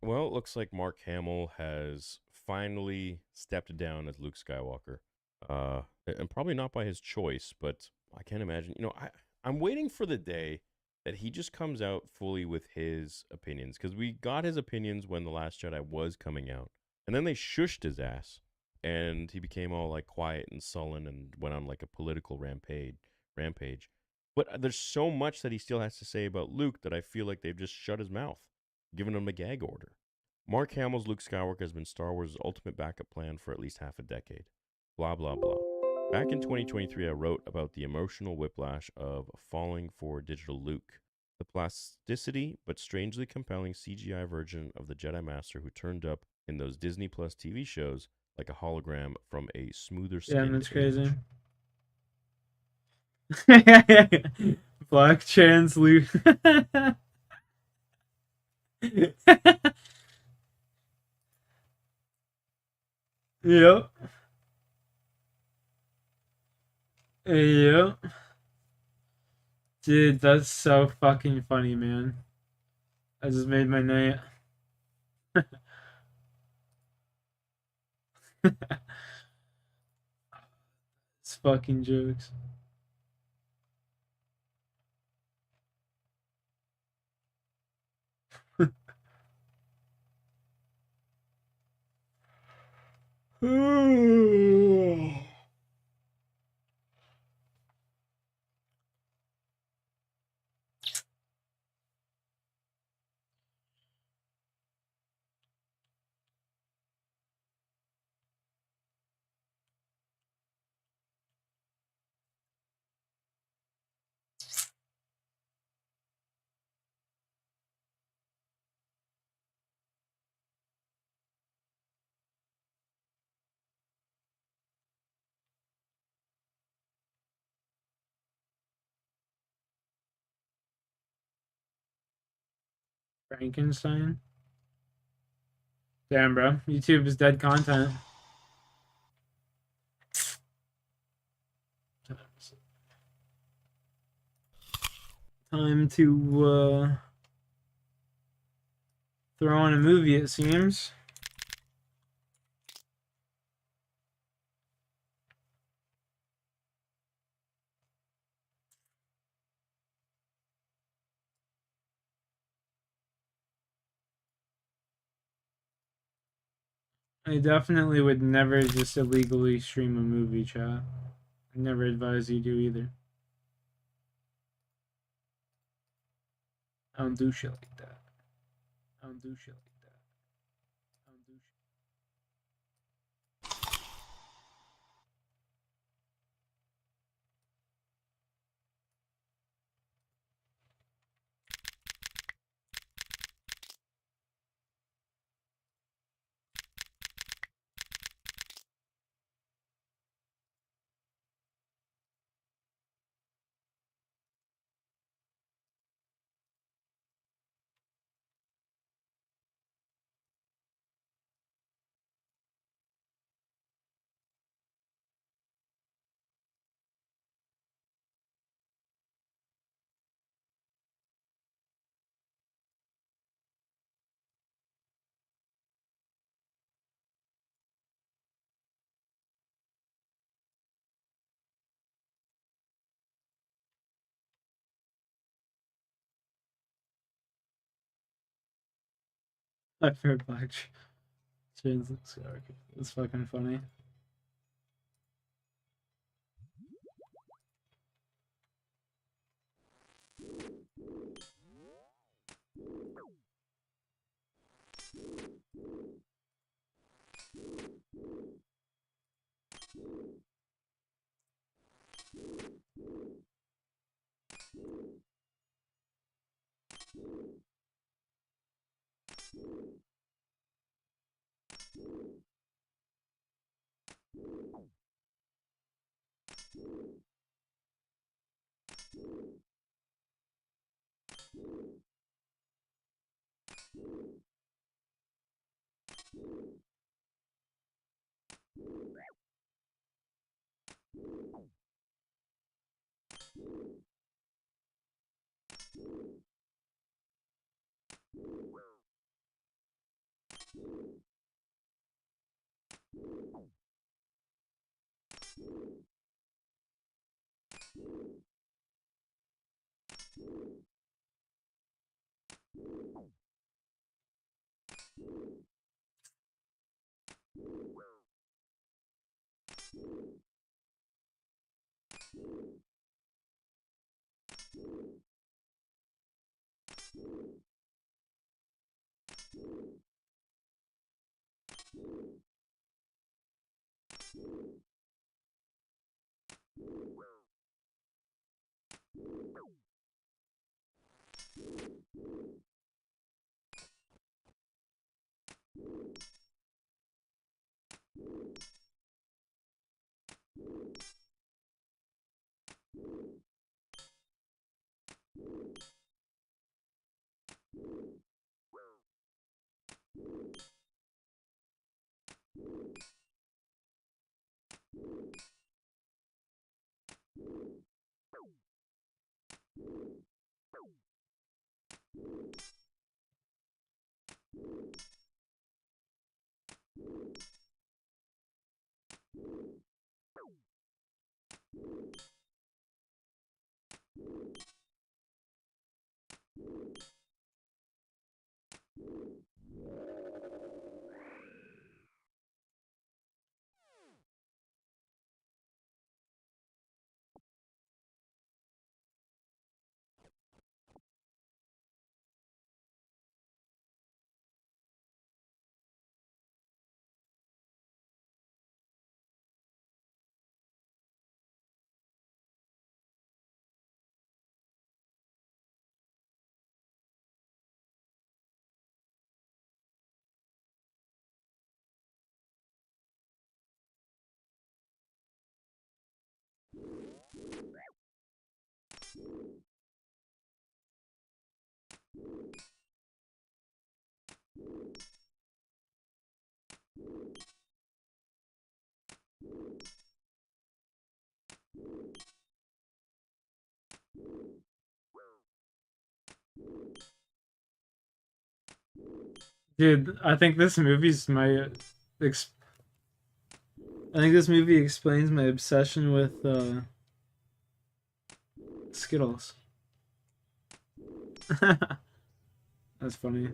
Well, it looks like Mark Hamill has finally stepped down as Luke Skywalker. And probably not by his choice, but I can't imagine. I'm waiting for the day that he just comes out fully with his opinions. Because we got his opinions when The Last Jedi was coming out. And then they shushed his ass. And he became all like quiet and sullen and went on like a political rampage. But there's so much that he still has to say about Luke that I feel like they've just shut his mouth, giving him a gag order. Mark Hamill's Luke Skywalker has been Star Wars' ultimate backup plan for at least half a decade. Blah, blah, blah. Back in 2023, I wrote about the emotional whiplash of falling for digital Luke, the plasticity but strangely compelling CGI version of the Jedi Master who turned up in those Disney Plus TV shows like a hologram from a smoother skin. Yeah, that's crazy. Black trans Luke. Yep. Yep. Dude, that's so fucking funny, man. I just made my night. It's fucking jokes. Frankenstein. Damn, bro. YouTube is dead content. Time to throw on a movie, it seems. I definitely would never just illegally stream a movie, chat. I never advise you do either. I don't do shit like that. I don't do shit like that. I don't do shit. I've heard black chains looks dark. It's fucking funny. Dude, I think this movie's my I think this movie explains my obsession with Skittles. That's funny.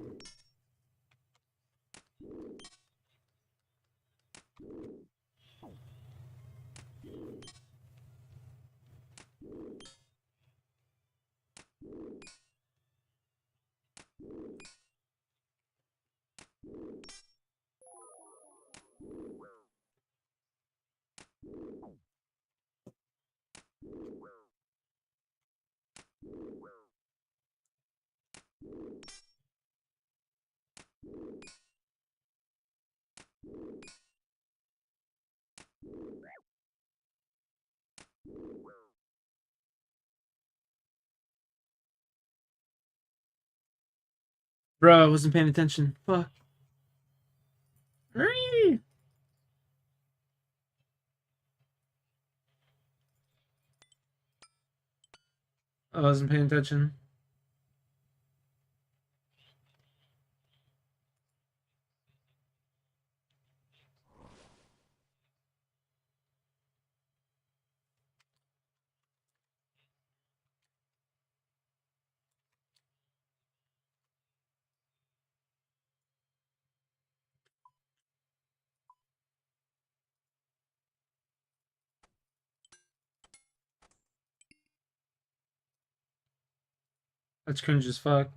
Bro, I wasn't paying attention. Fuck. Hurry! I wasn't paying attention. That's cringe as fuck.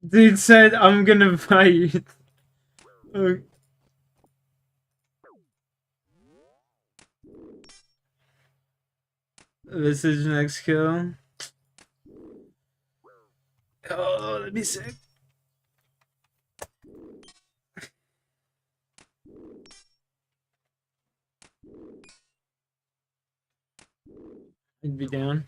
Dude said, I'm gonna fight. Oh. This is next kill. Oh, that'd be sick. I'd be down.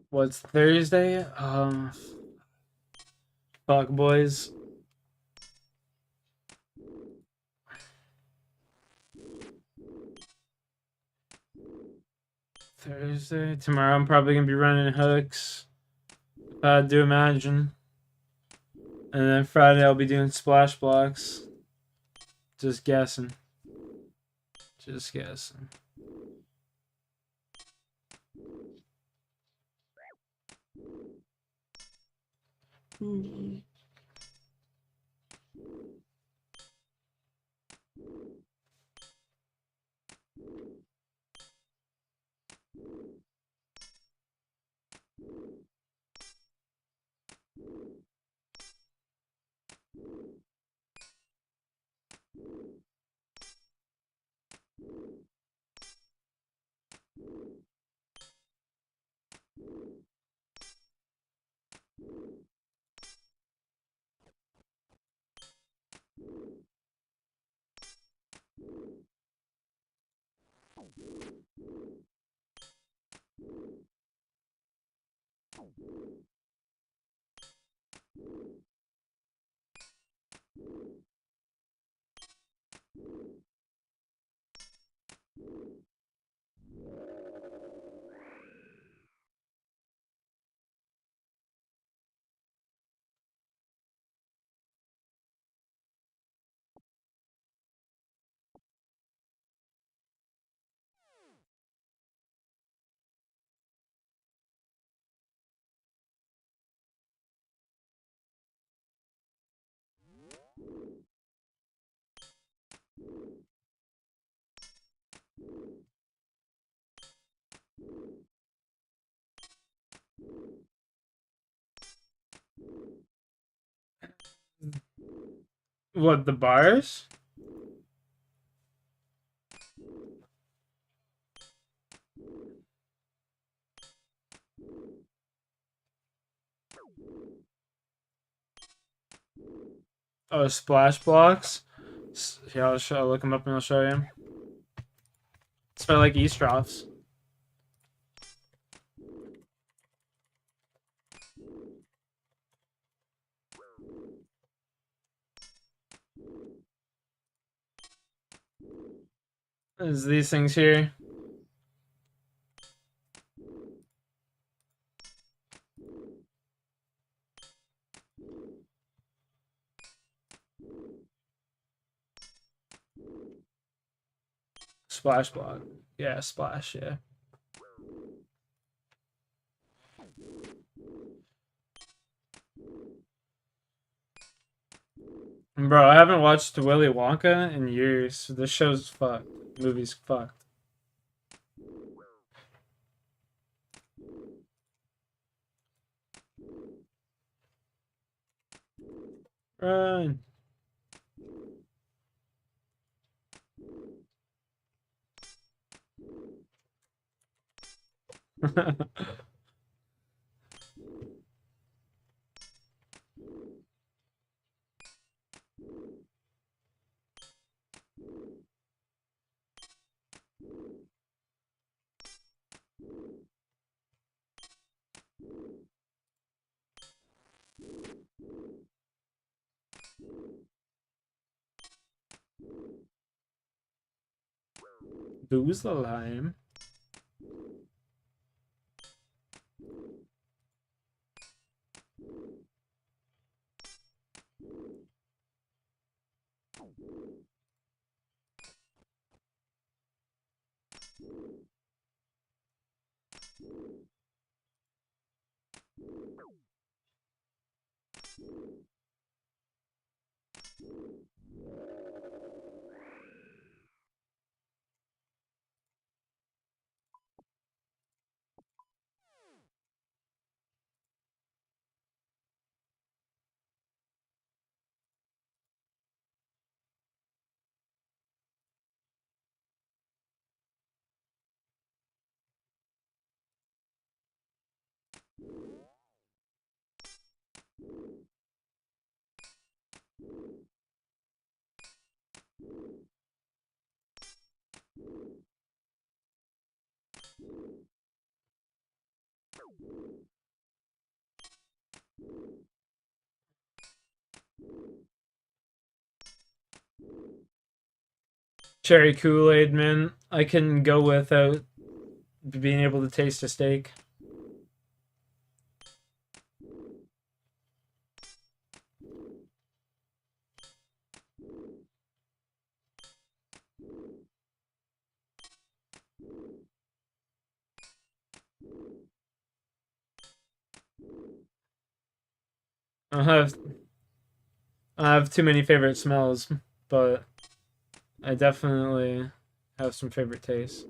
What's Thursday? Fuck, boys. Thursday? Tomorrow I'm probably gonna be running hooks. If I do imagine. And then Friday I'll be doing splash blocks. Just guessing. Just guessing. What, the bars? Oh, splash blocks? Yeah, I'll look them up and I'll show you. It's for like Eastroffs. There's these things here. Splash block. Yeah, splash, yeah. Bro, I haven't watched Willy Wonka in years. This show's fucked. Movie's fucked. Run. Lose the lime. Cherry Kool-Aid, man. I can go without being able to taste a steak. I have too many favorite smells, but I definitely have some favorite tastes.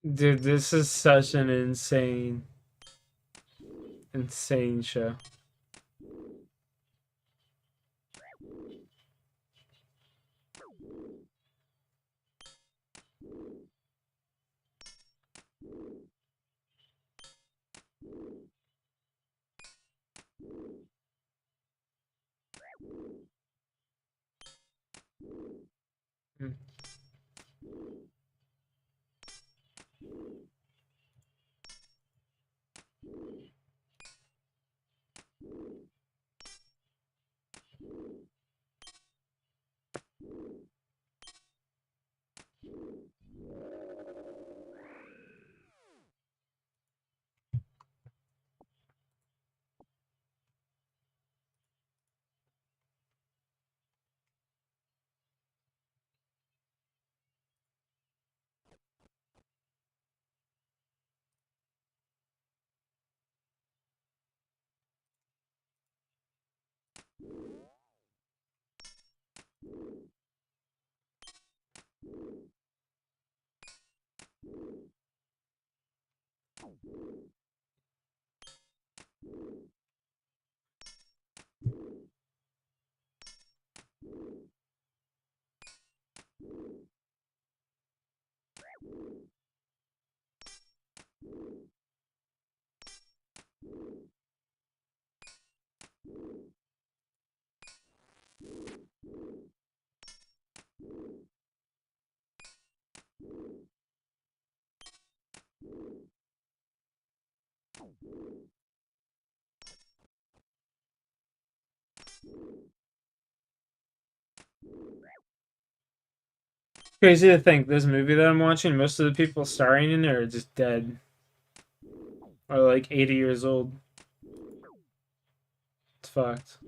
Dude, this is such an insane show. Mm. Crazy to think, this movie that I'm watching, most of the people starring in it are just dead. are like 80 years old. It's fact.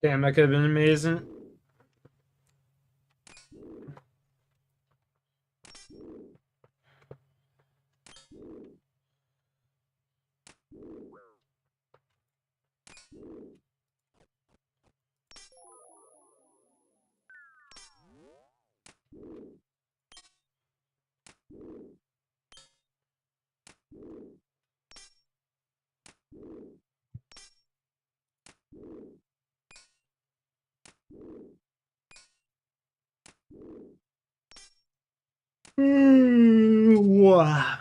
Damn, that could have been amazing. Wow.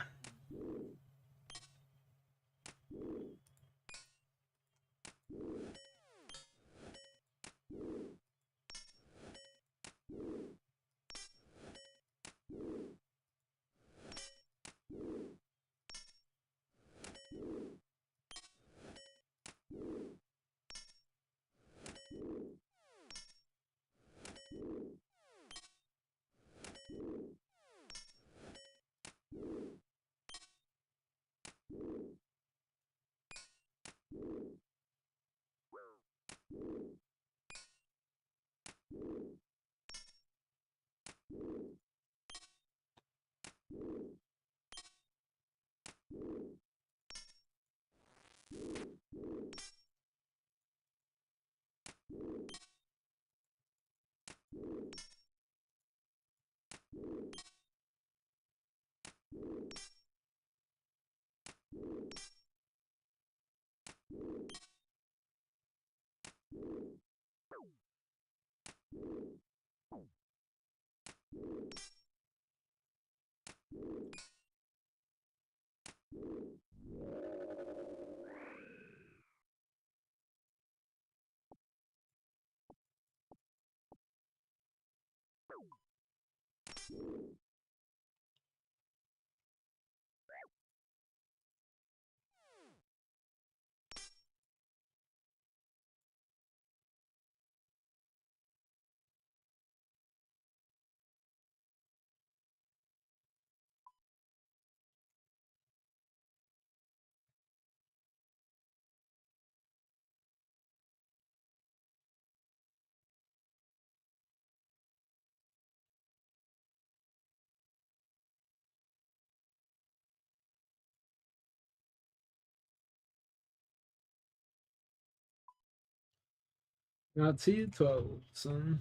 Not T12, son.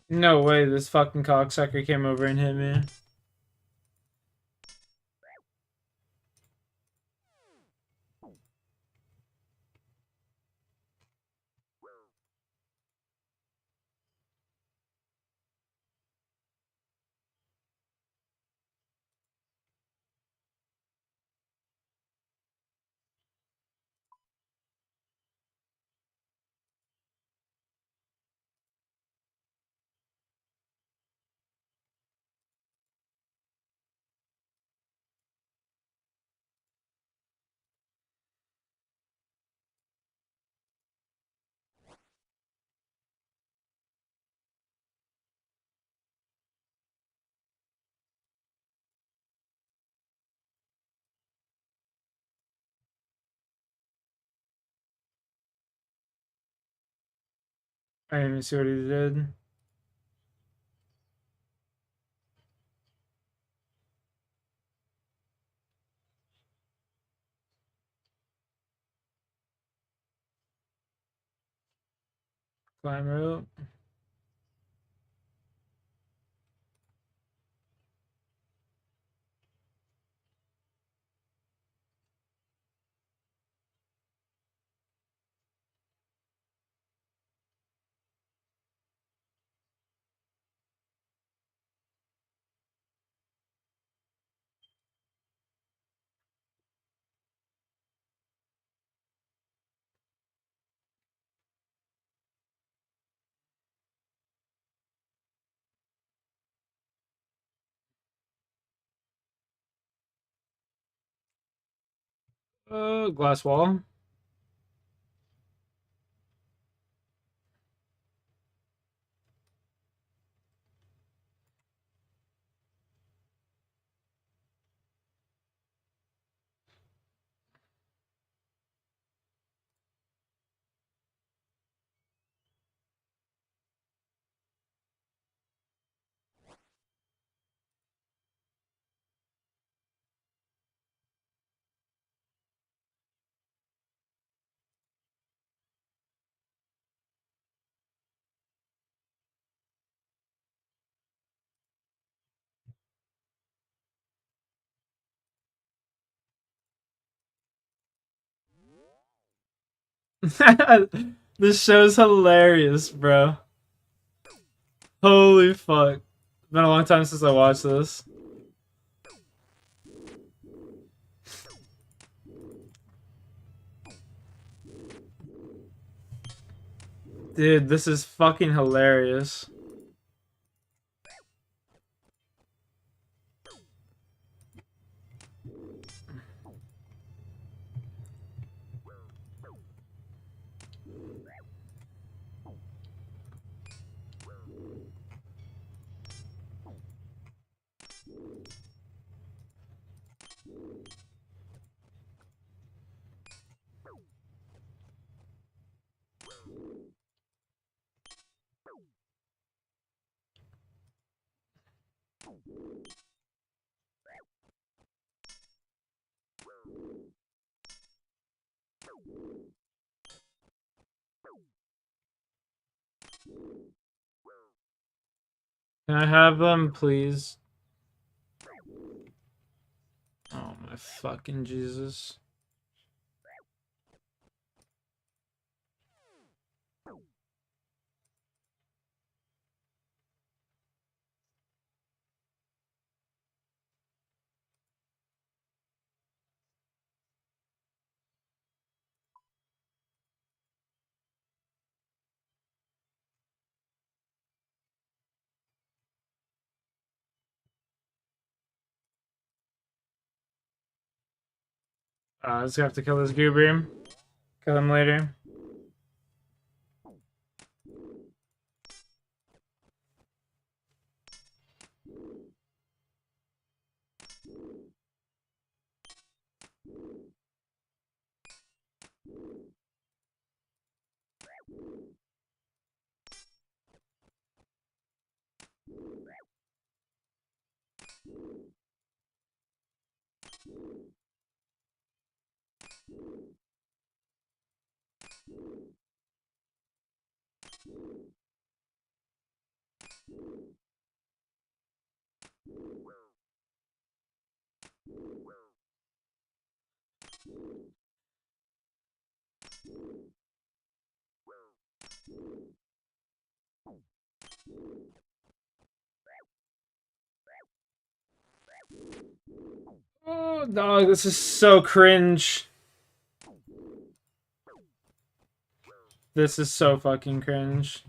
No way this fucking cocksucker came over and hit me. I didn't even see what he did. Climb rope. Glass wall. This show's hilarious, bro. Holy fuck. It's been a long time since I watched this. Dude, this is fucking hilarious. Can I have them, please? Oh my fucking Jesus. Let's have to kill this goober. Kill him later. Oh, dog, this is so cringe. This is so fucking cringe.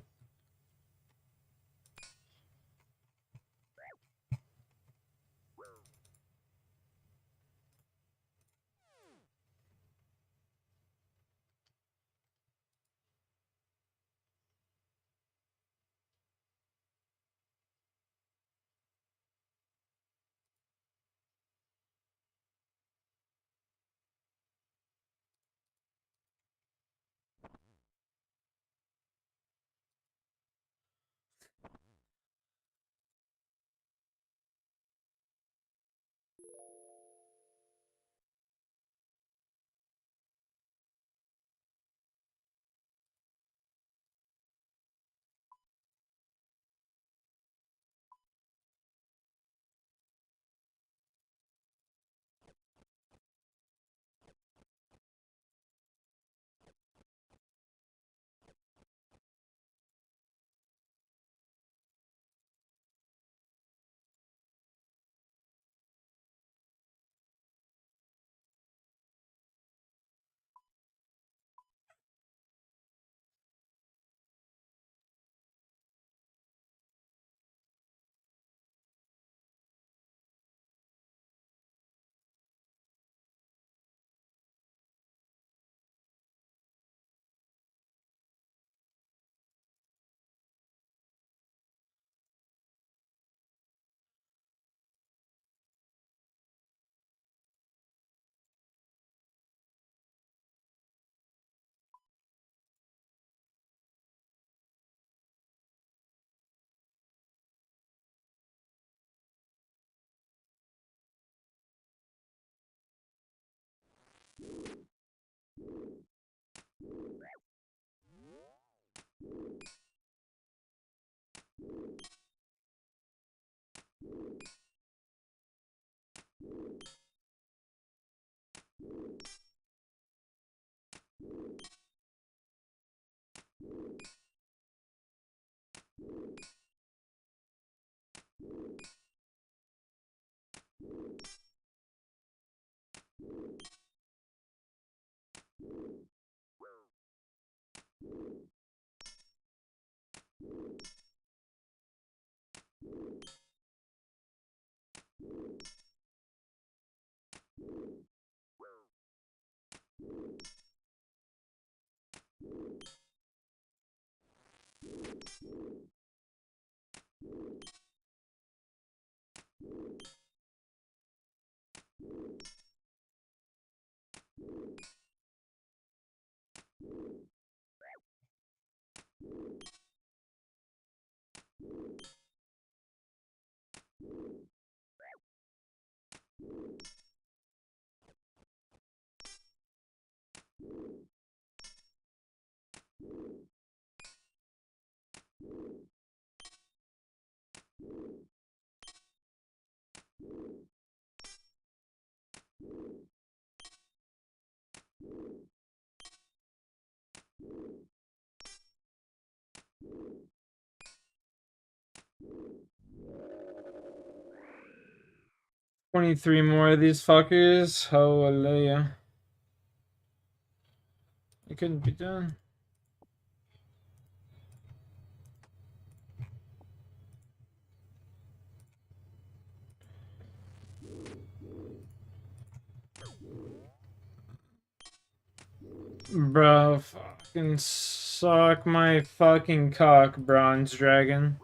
23 more of these fuckers. Hallelujah. It couldn't be done. Bro, fucking suck my fucking cock, Bronze Dragon.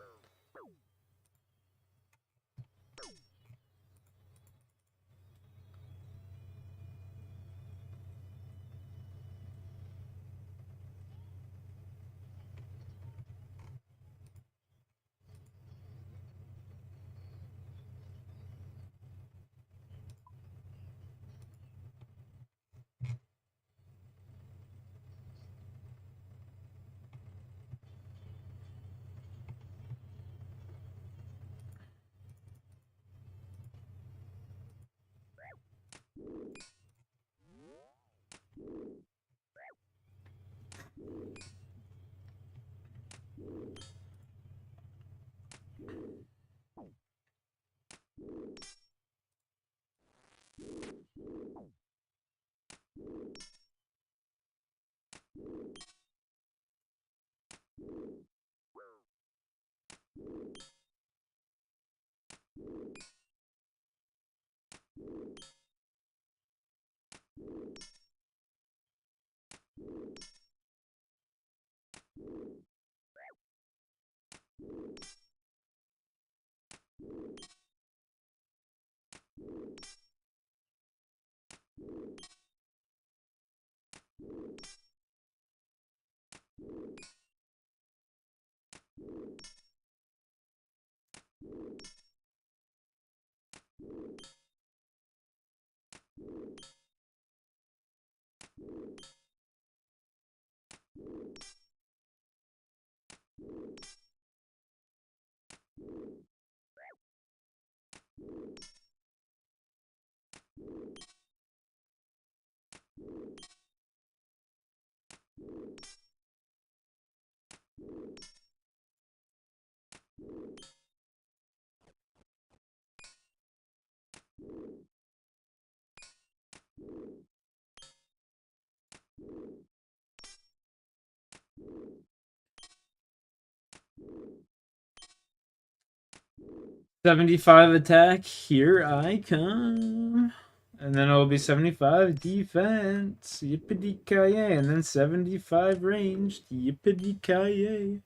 $75 attack, here I come. And then it'll be 75 defense, yippee-ki-yay, and then 75 range, yippee-ki-yay.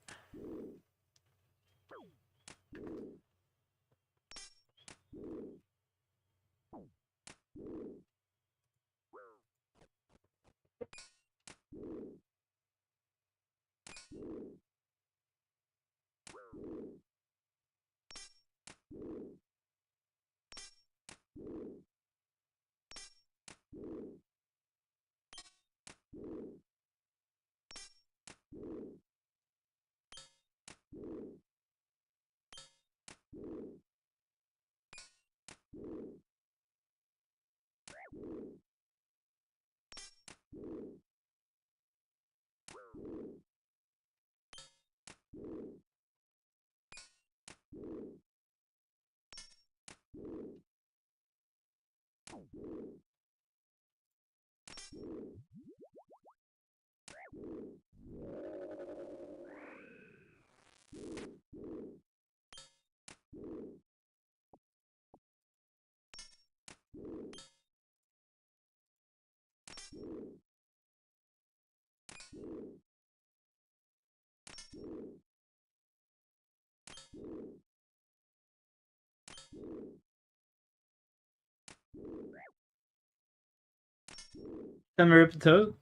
Time to rip a tote.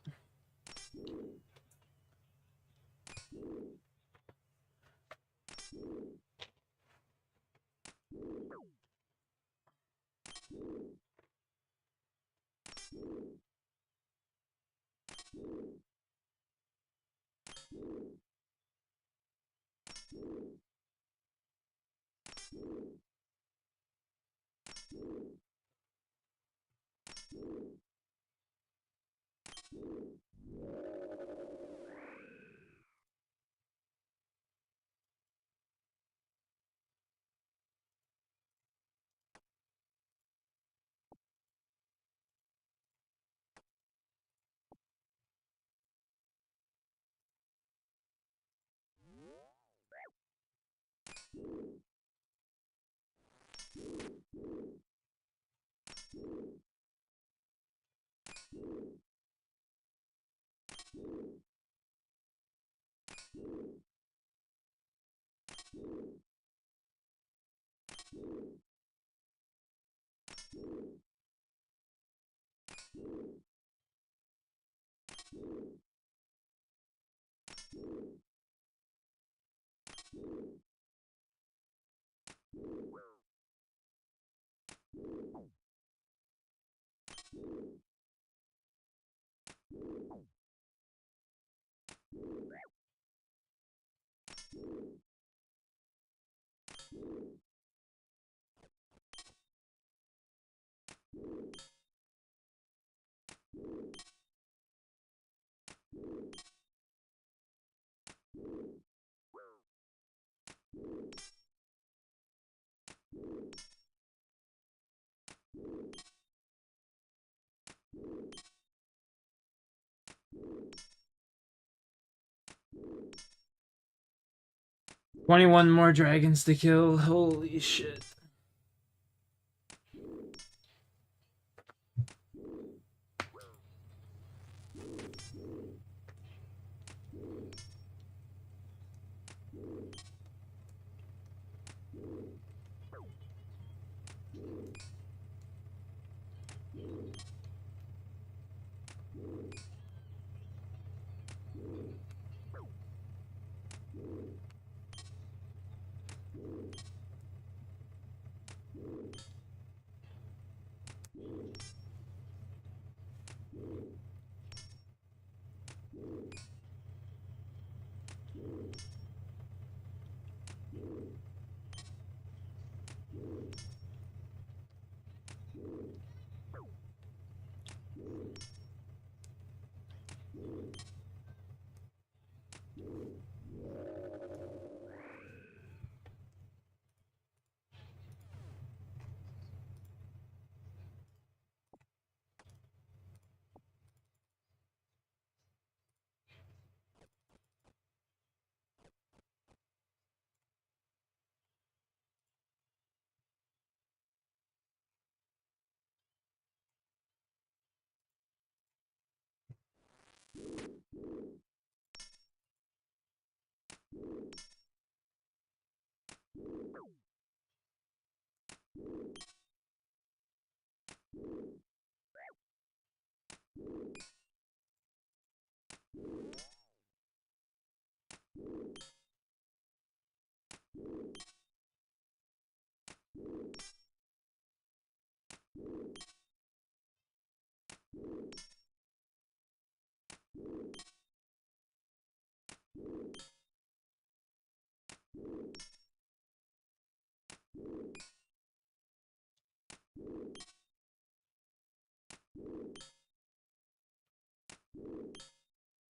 $21 more dragons to kill. Holy shit.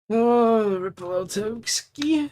Oh, Ripple Togeski.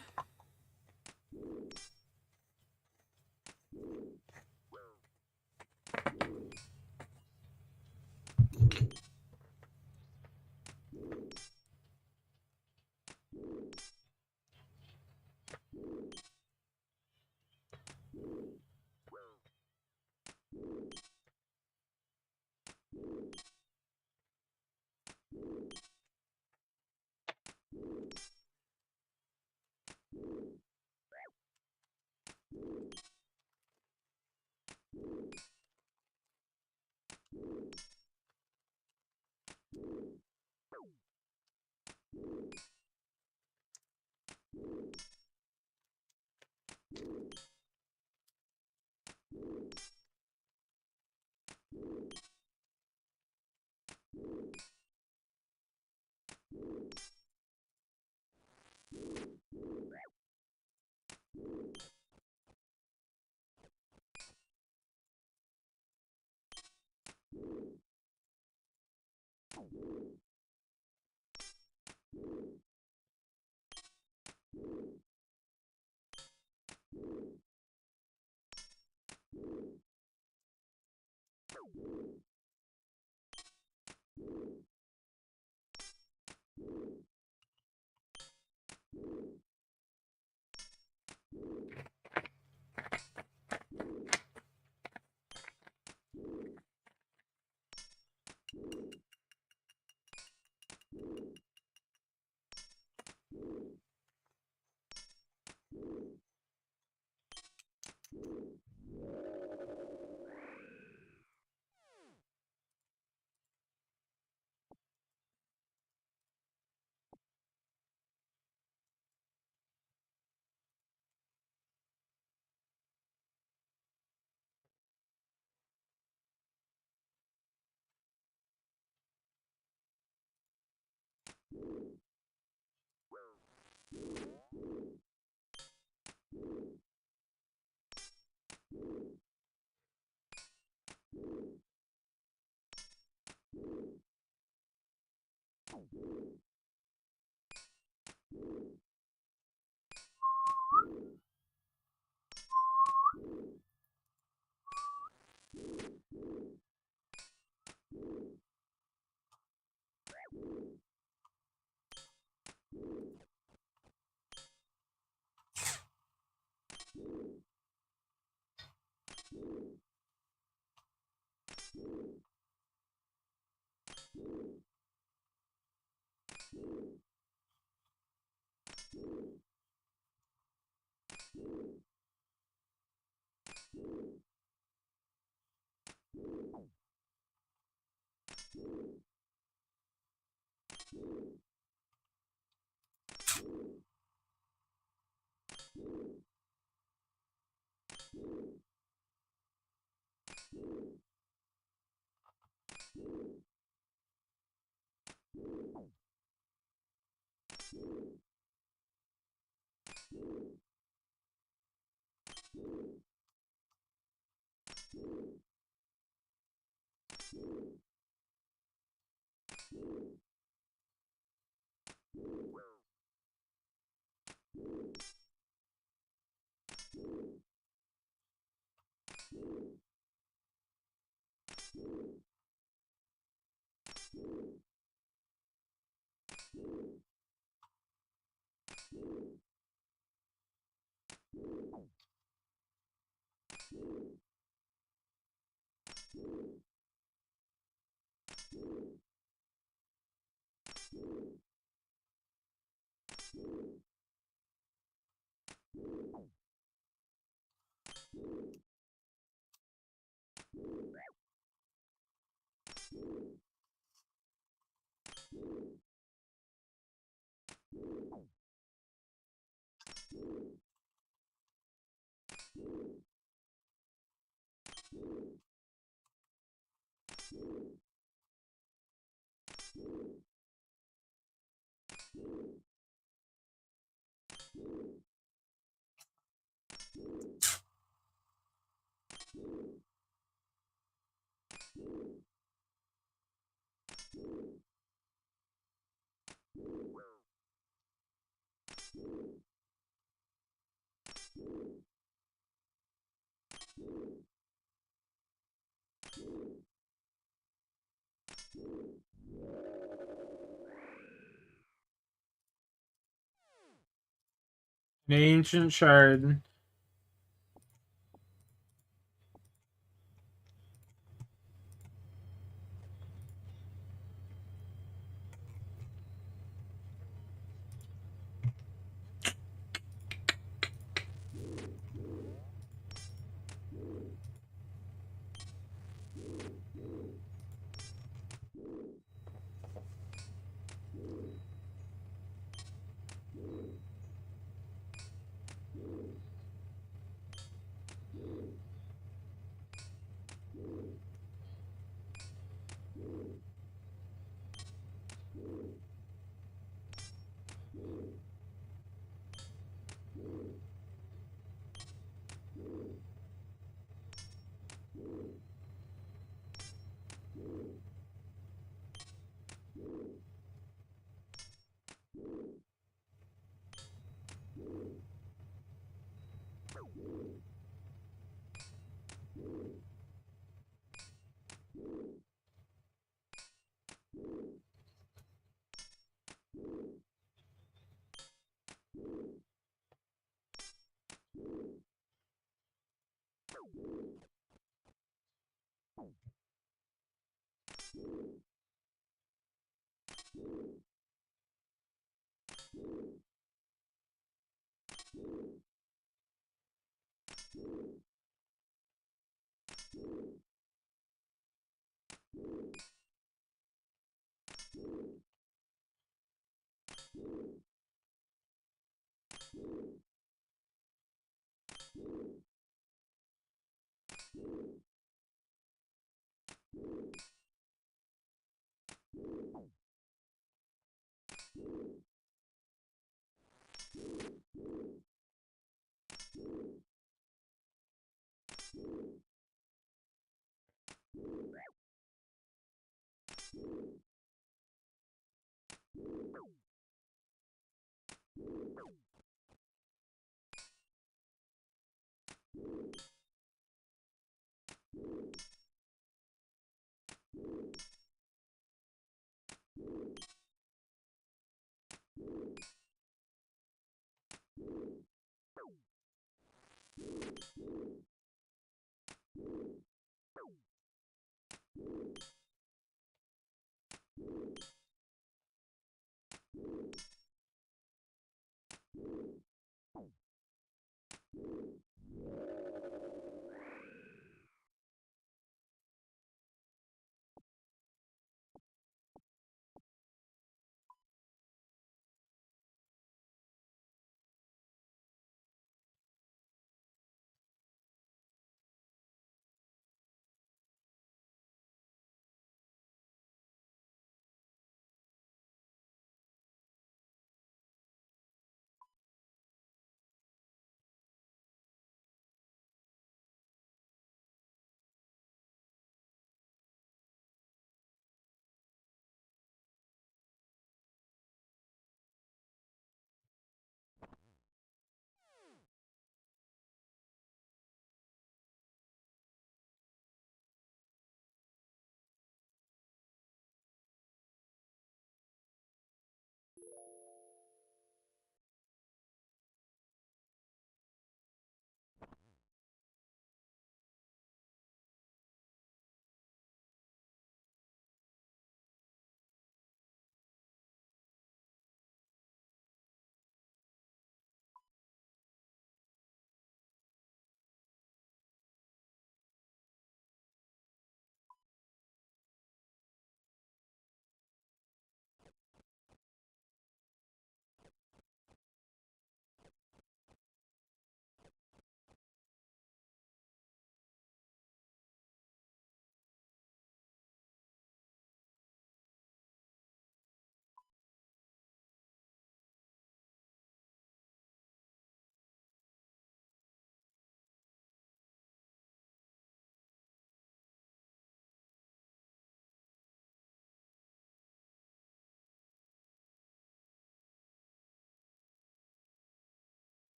An ancient shard.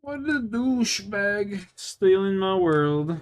What a douchebag. Stealing my world.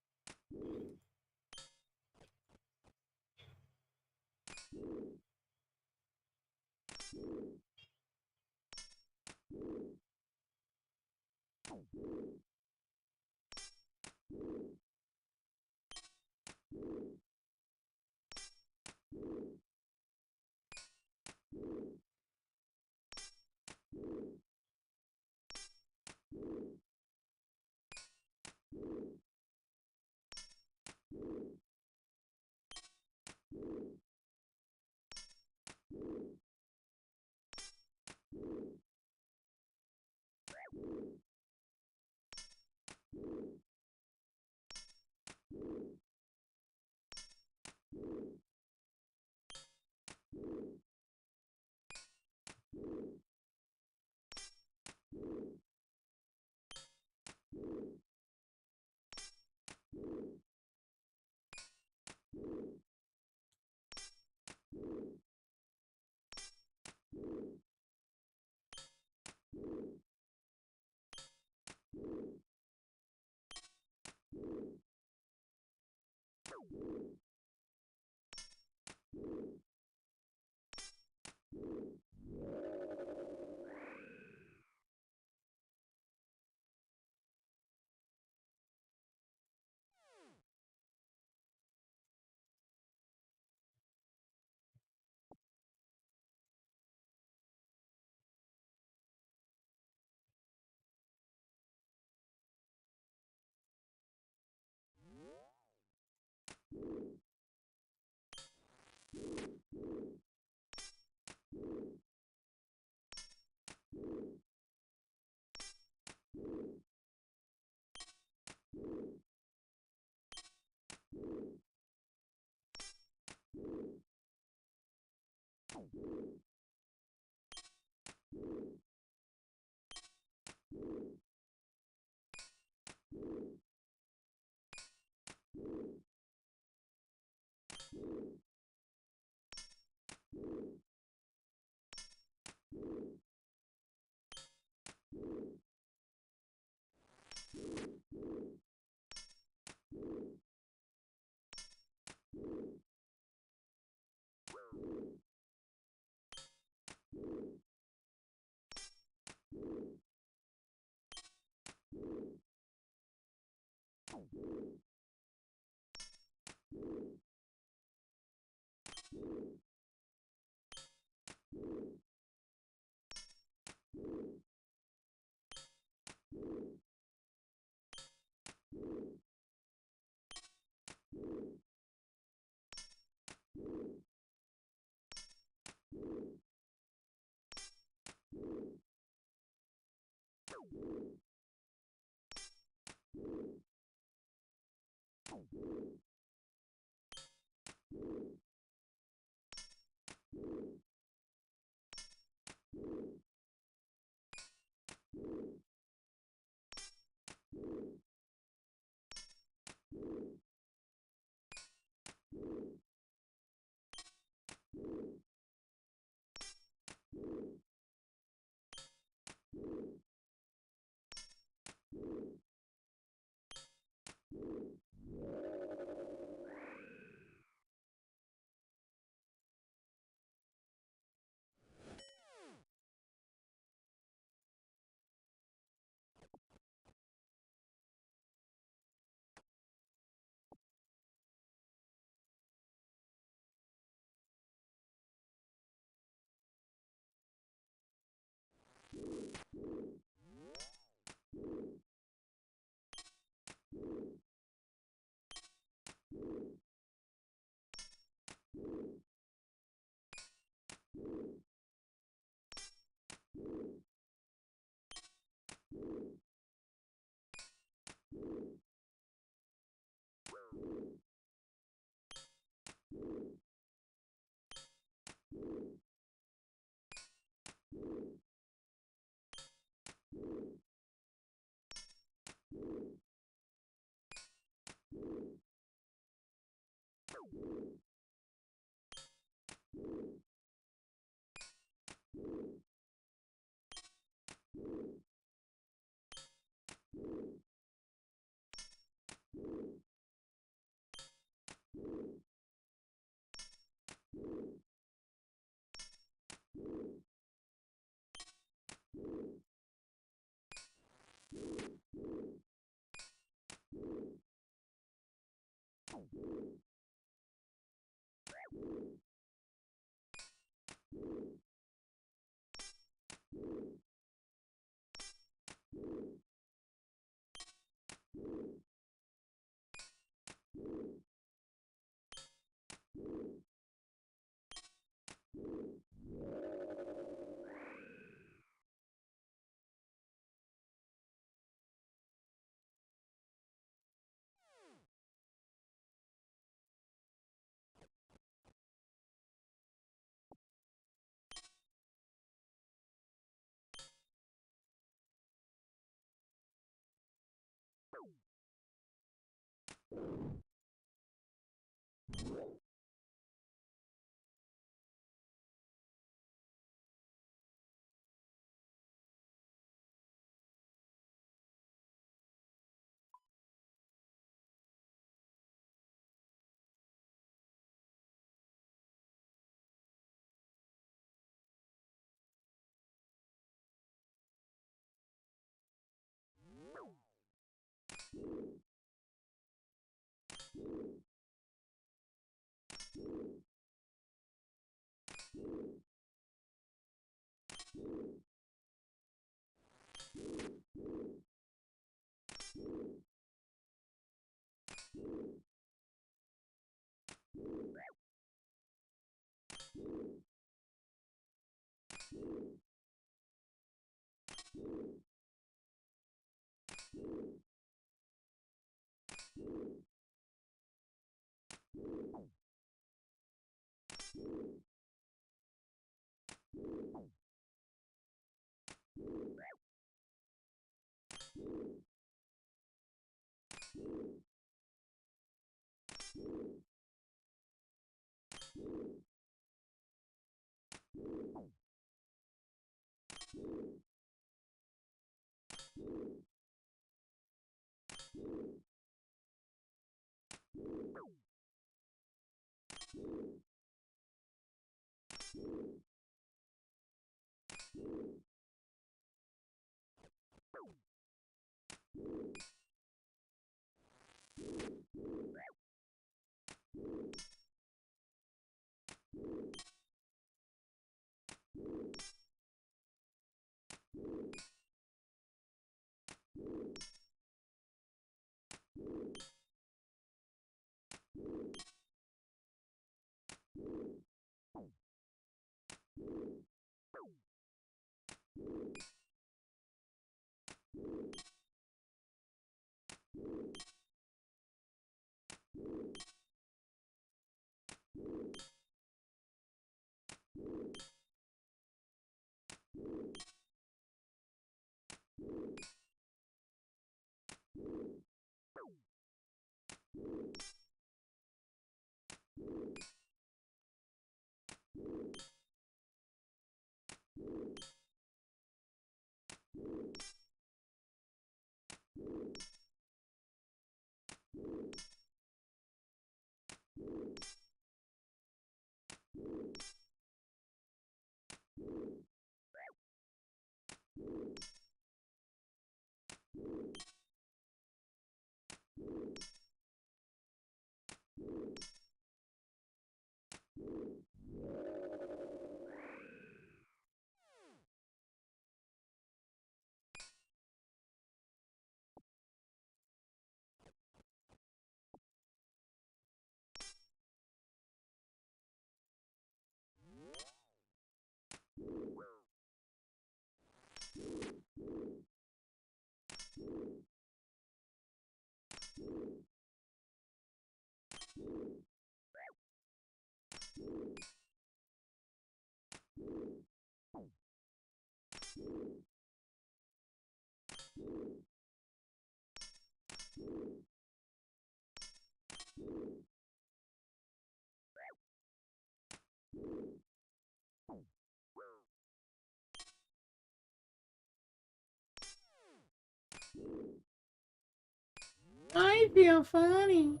I feel funny.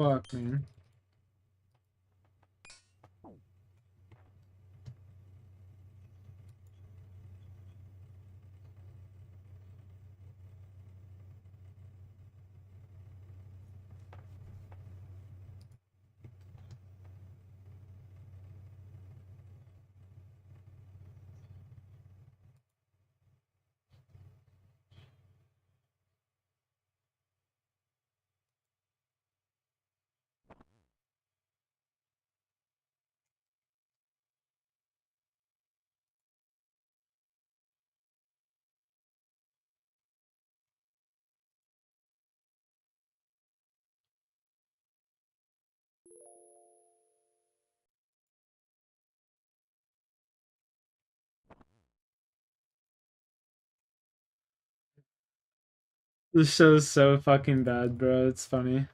fuck, man? This show's so fucking bad, bro. It's funny.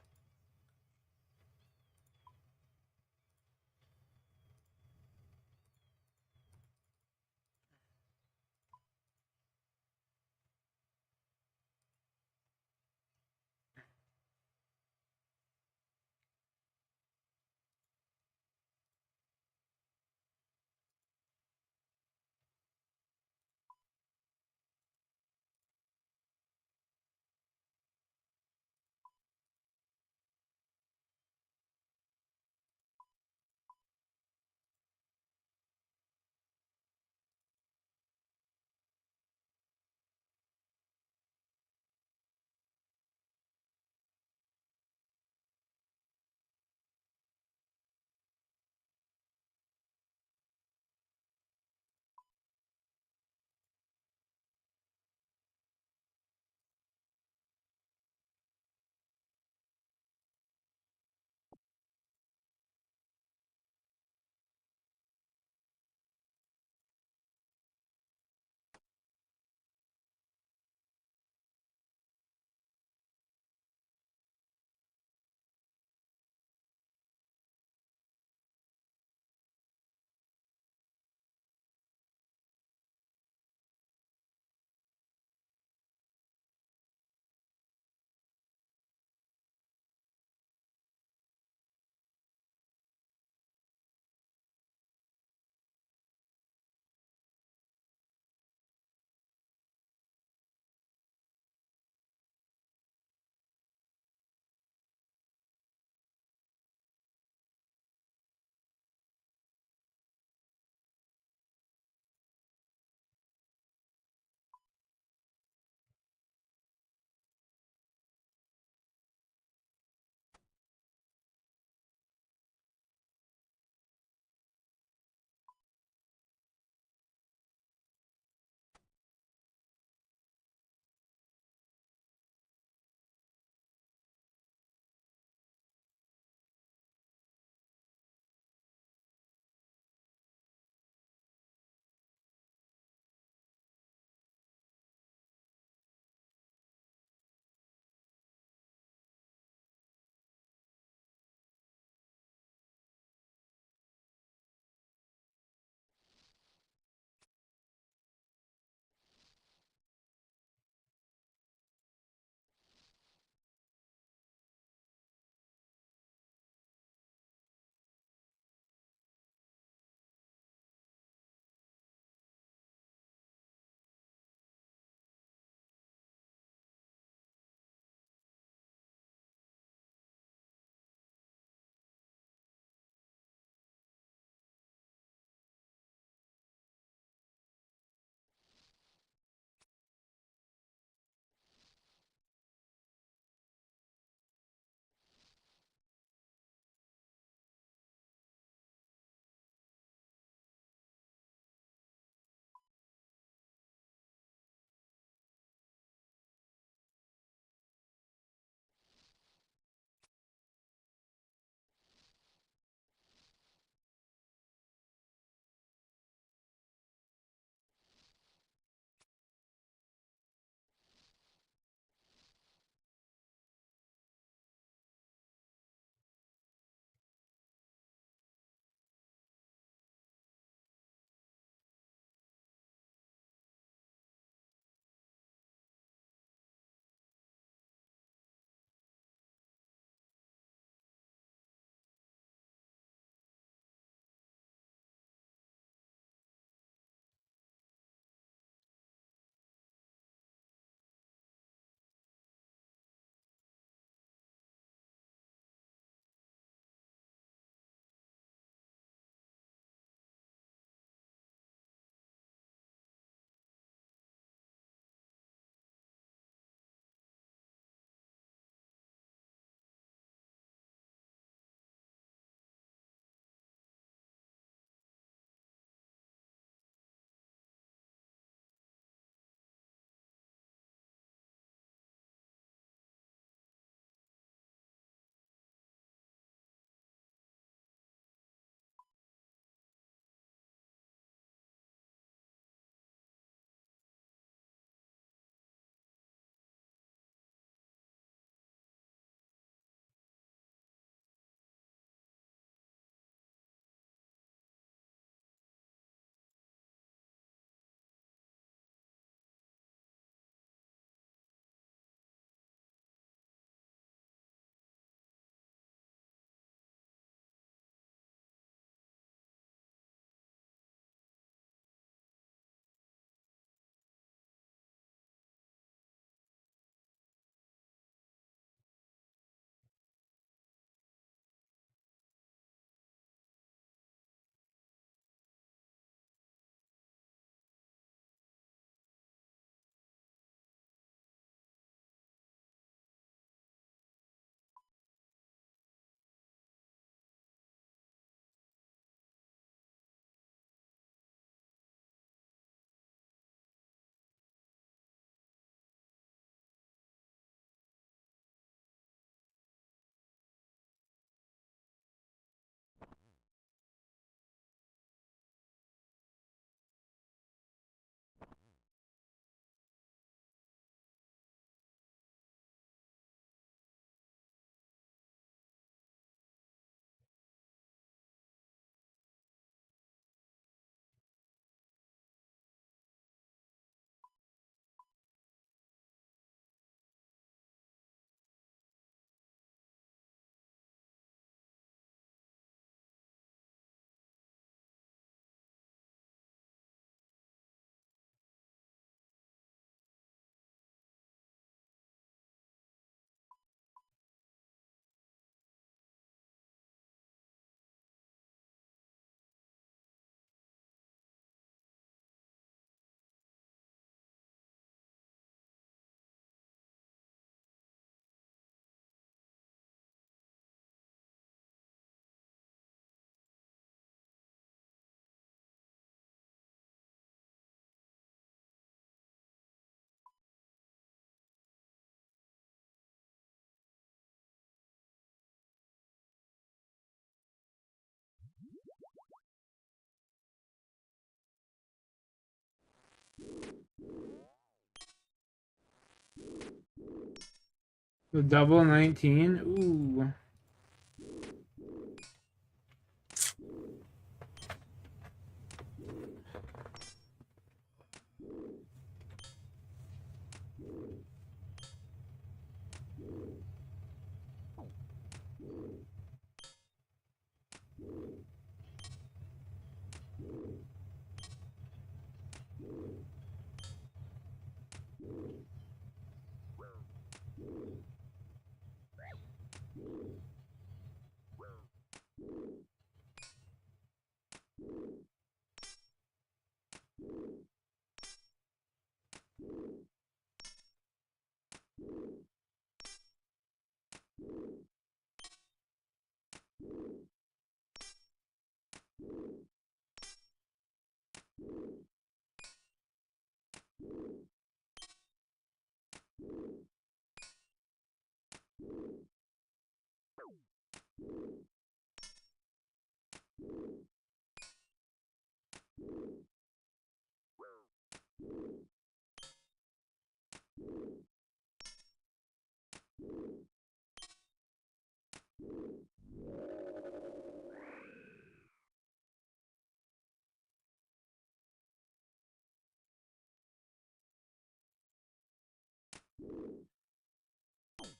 The double 19? Ooh.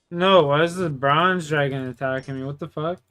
No, why is the bronze dragon attacking me? What the fuck?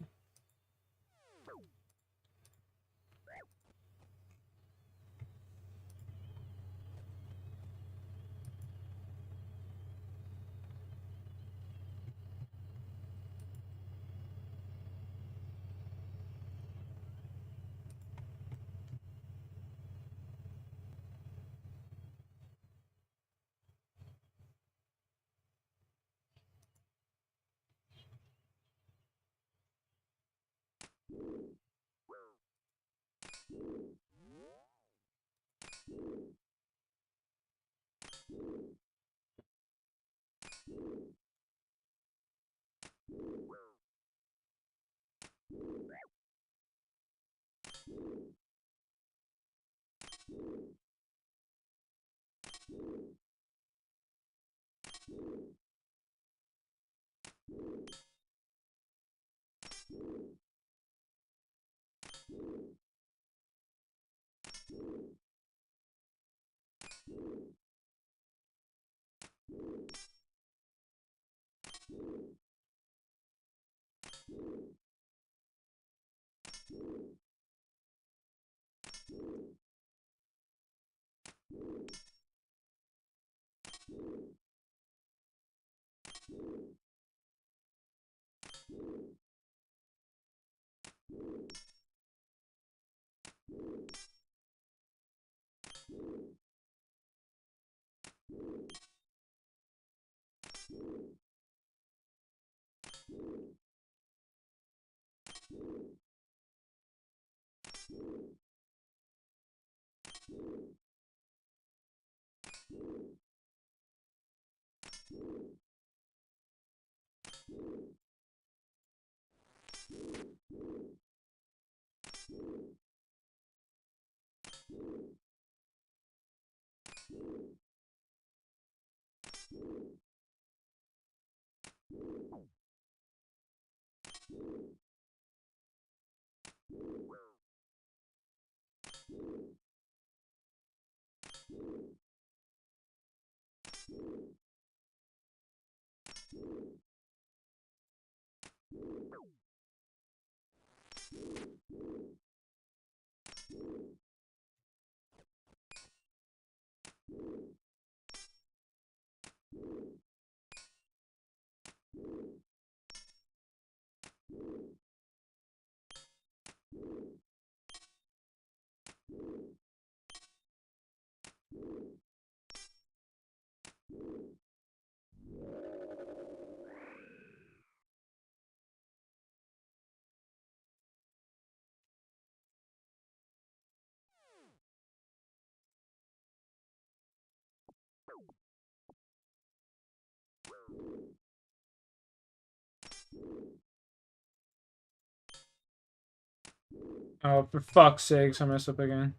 Oh, for fuck's sakes, I messed up again.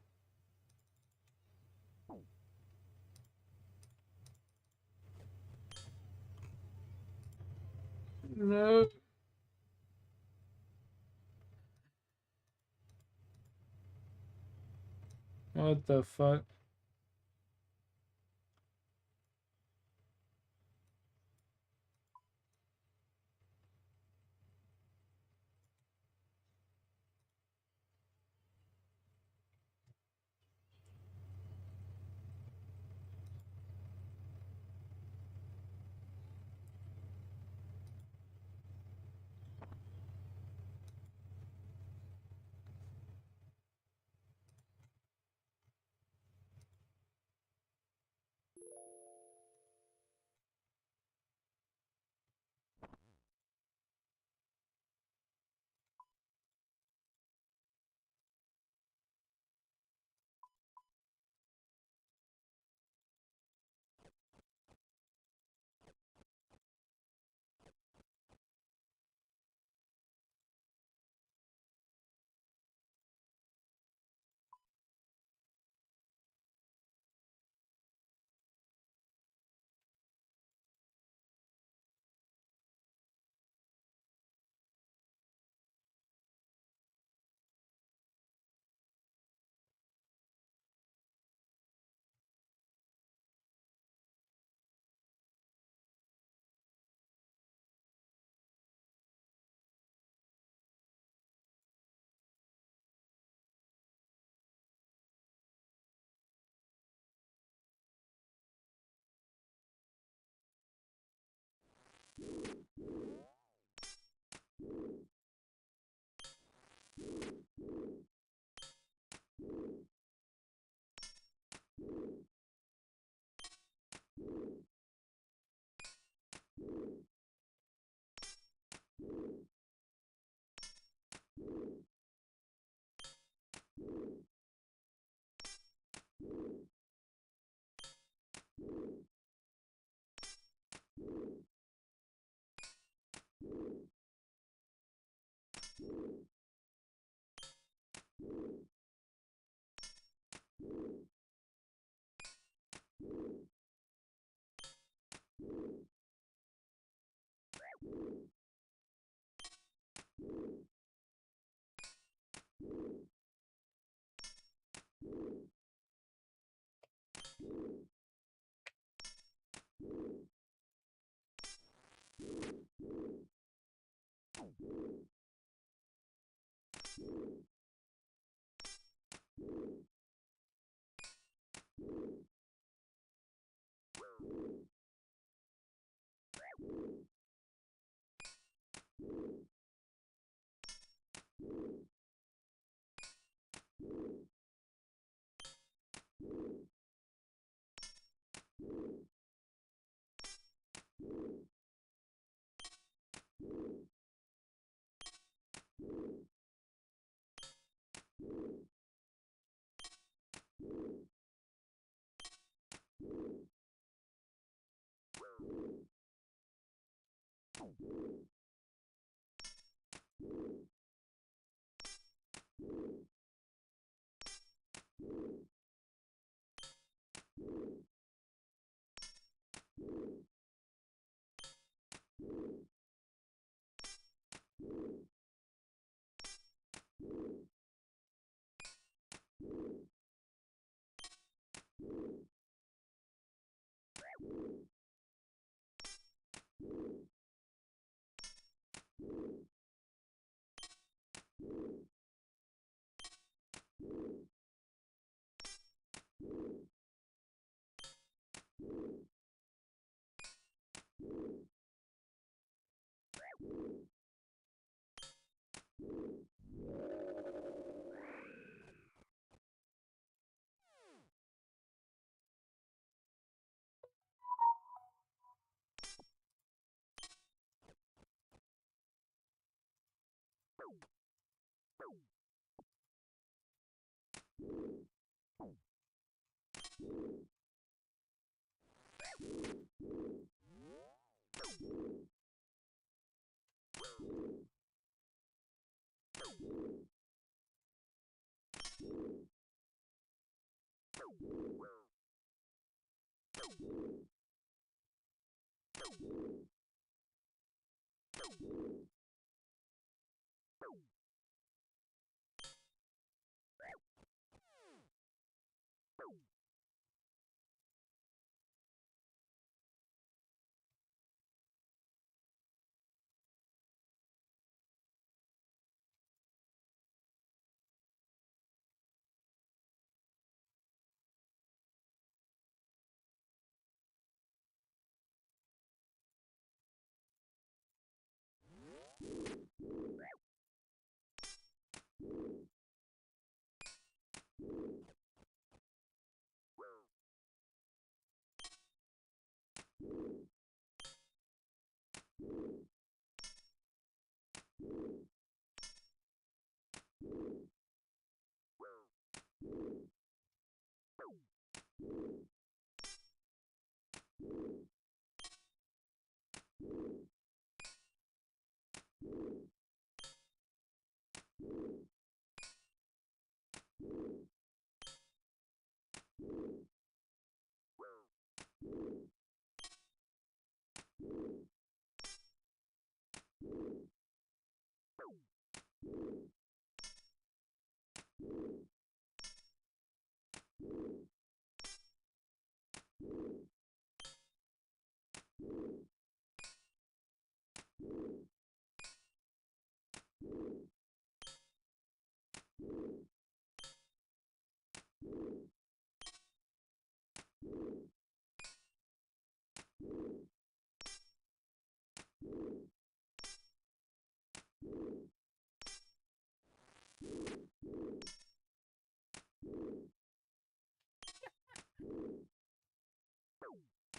No. What the fuck?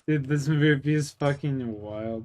Dude, this movie is fucking wild.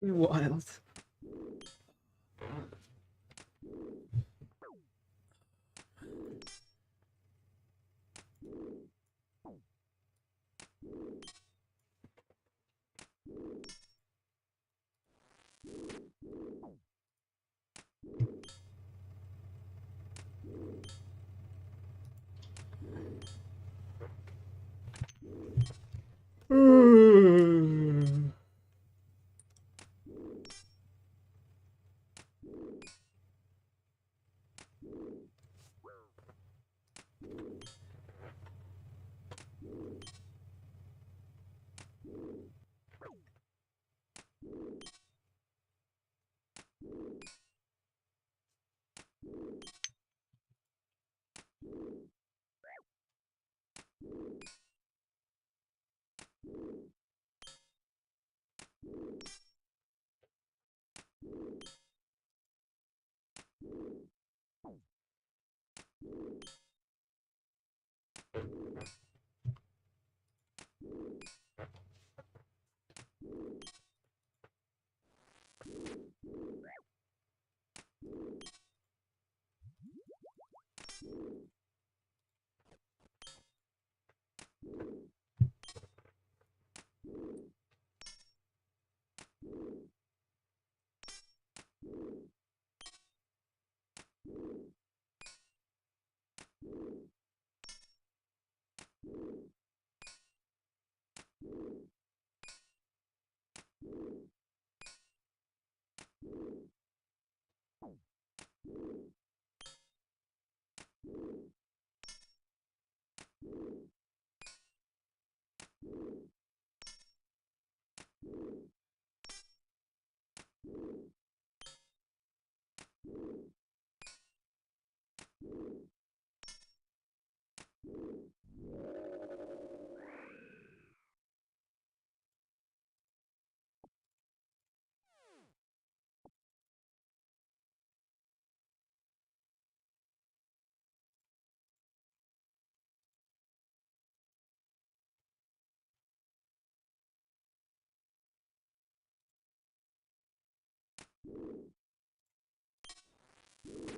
Wild.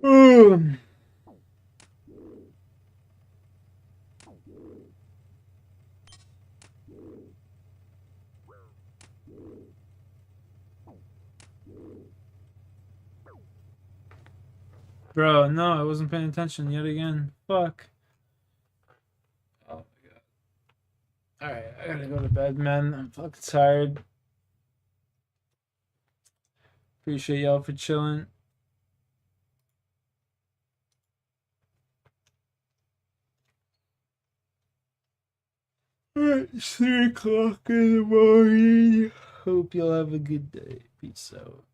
Bro, no, I wasn't paying attention yet again. Fuck. Oh my god. Alright, I gotta go to bed, man. I'm fucking tired. Appreciate y'all for chilling. It's 3 o'clock in the morning. Hope y'all have a good day. Peace out.